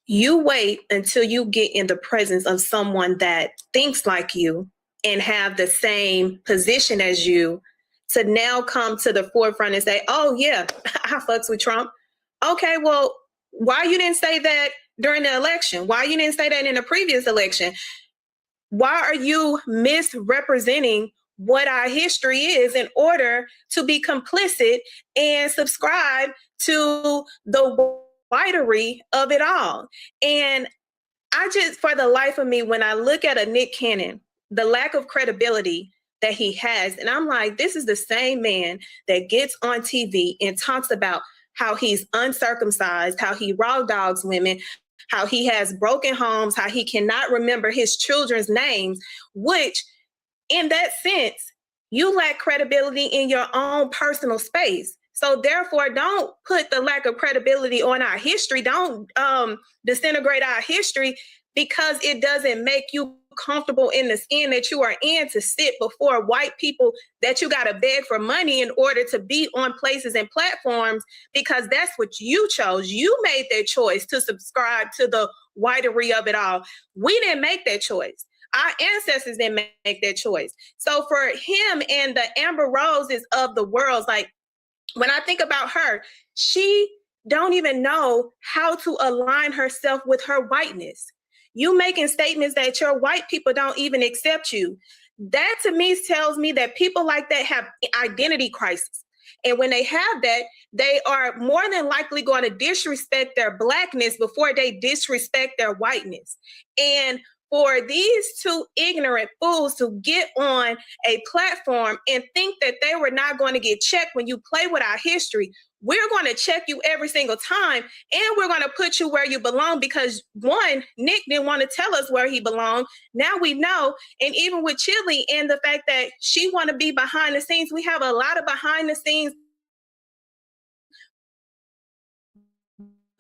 You wait until you get in the presence of someone that thinks like you and have the same position as you to now come to the forefront and say, oh, yeah, I fucks with Trump. Okay, well, why you didn't say that during the election? Why you didn't say that in the previous election? Why are you misrepresenting what our history is in order to be complicit and subscribe to the whitery of it all? And I just, for the life of me, when I look at a Nick Cannon, the lack of credibility that he has, and I'm like, this is the same man that gets on TV and talks about how he's uncircumcised, how he raw dogs women, how he has broken homes, how he cannot remember his children's names, which in that sense, you lack credibility in your own personal space. So therefore, don't put the lack of credibility on our history. Don't disintegrate our history because it doesn't make you comfortable in the skin that you are in to sit before white people that you got to beg for money in order to be on places and platforms, because that's what you chose. You made that choice to subscribe to the whitery of it all. We didn't make that choice. Our ancestors didn't make that choice. So for him and the Amber Roses of the world, like when I think about her, she don't even know how to align herself with her whiteness. You making statements that your white people don't even accept you. That to me tells me that people like that have identity crisis. And when they have that, they are more than likely going to disrespect their blackness before they disrespect their whiteness. And for these two ignorant fools to get on a platform and think that they were not going to get checked when you play with our history, we're going to check you every single time, and we're going to put you where you belong because, one, Nick didn't want to tell us where he belonged. Now we know. And even with Chili and the fact that she want to be behind the scenes, we have a lot of behind the scenes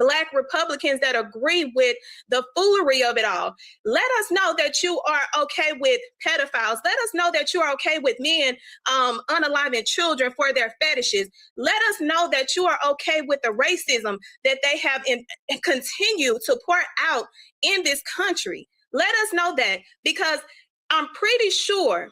Black Republicans that agree with the foolery of it all. Let us know that you are okay with pedophiles. Let us know that you are okay with men unaliving children for their fetishes. Let us know that you are okay with the racism that they have and continue to pour out in this country. Let us know that, because I'm pretty sure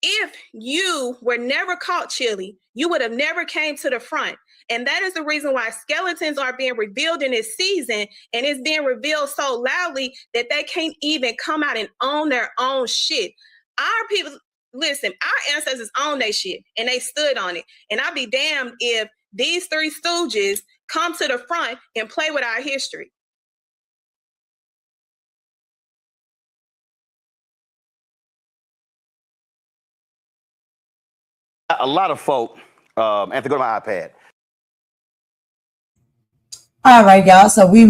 if you were never caught, Chili, you would have never came to the front. And that is the reason why skeletons are being revealed in this season, and it's being revealed so loudly that they can't even come out and own their own shit. Our people, listen, our ancestors own their shit, and they stood on it. And I'll be damned if these three stooges come to the front and play with our history. A lot of folk, and to go to my iPad. All right, y'all. So we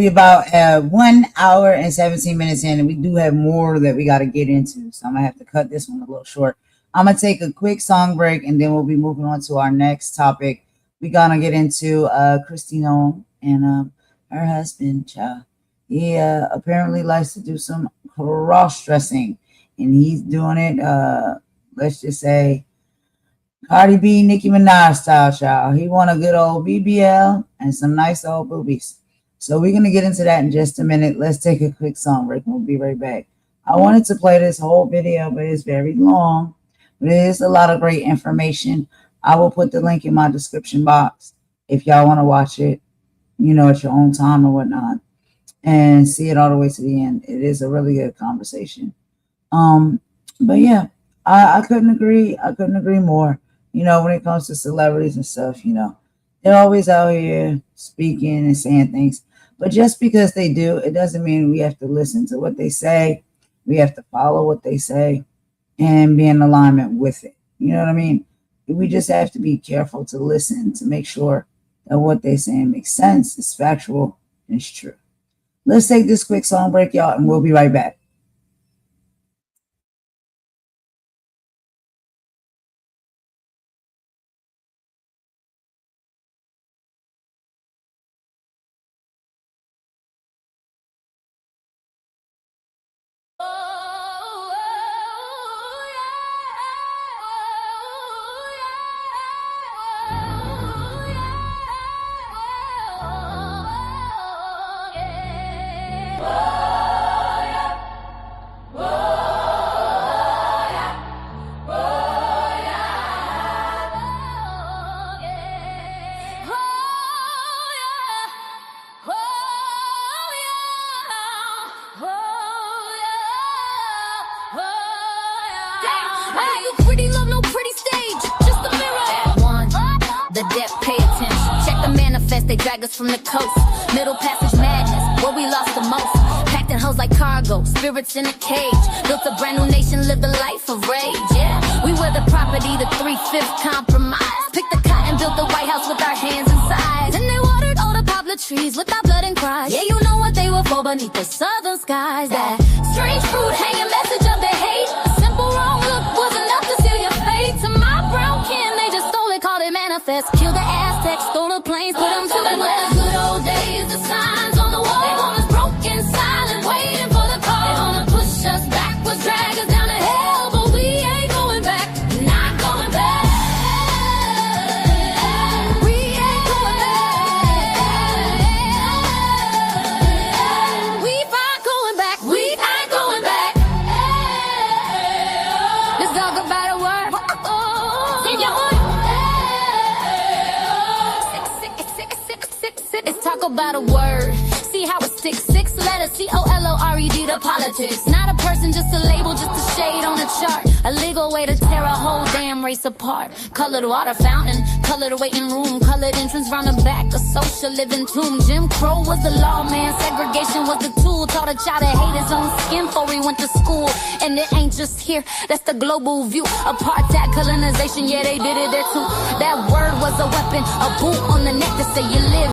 about 1 hour and 17 minutes in, and we do have more that we got to get into. So I'm gonna have to cut this one a little short. I'm gonna take a quick song break, and then we'll be moving on to our next topic. We're gonna get into Kristi Noem and her husband, child. He apparently likes to do some cross-dressing, and he's doing it. Let's just say Cardi B, Nicki Minaj style, child. He want a good old BBL and some nice old boobies. So we're going to get into that in just a minute. Let's take a quick song break. We'll be right back. I wanted to play this whole video, but it's very long. But it is a lot of great information. I will put the link in my description box if y'all want to watch it, you know, at your own time or whatnot, and see it all the way to the end. It is a really good conversation. But yeah, I couldn't agree. I couldn't agree more. You know, when it comes to celebrities and stuff, you know, they're always out here speaking and saying things. But just because they do, it doesn't mean we have to listen to what they say. We have to follow what they say and be in alignment with it. You know what I mean? We just have to be careful to listen to make sure that what they're saying makes sense, it's factual, and it's true. Let's take this quick song break, y'all, and we'll be right back. They drag us from the coast, middle passage madness, where we lost the most. Packed in hoes like cargo, spirits in a cage. Built a brand new nation, lived a life of rage. Yeah, we were the property, the 3/5 compromise. Picked the cotton, built the White House with our hands inside. And they watered all the poplar trees with our blood and cries. Yeah, you know what they were for beneath the southern skies. That strange fruit, hanging message of their hate. A simple wrong look was enough to seal your fate. To my brown kin, they just stole it, called it manifest. Killed the Aztecs, stole the planes, put them to the west. Good old days, the signs on the wall. They want us broken, silent, waiting for the call. They wanna push us about a word. See how it sticks, 6 letters, C-O-L-O-R-E-D to politics. Not a person, just a label, just a shade on a chart. A legal way to tear a whole damn race apart. Colored water fountain, colored waiting room, colored entrance round the back, a social living tomb. Jim Crow was the law, man, segregation was the tool. Taught a child to hate his own skin before he went to school. And it ain't just here, that's the global view. Apartheid, colonization, yeah, they did it there too. That word was a weapon, a boot on the neck to say you live.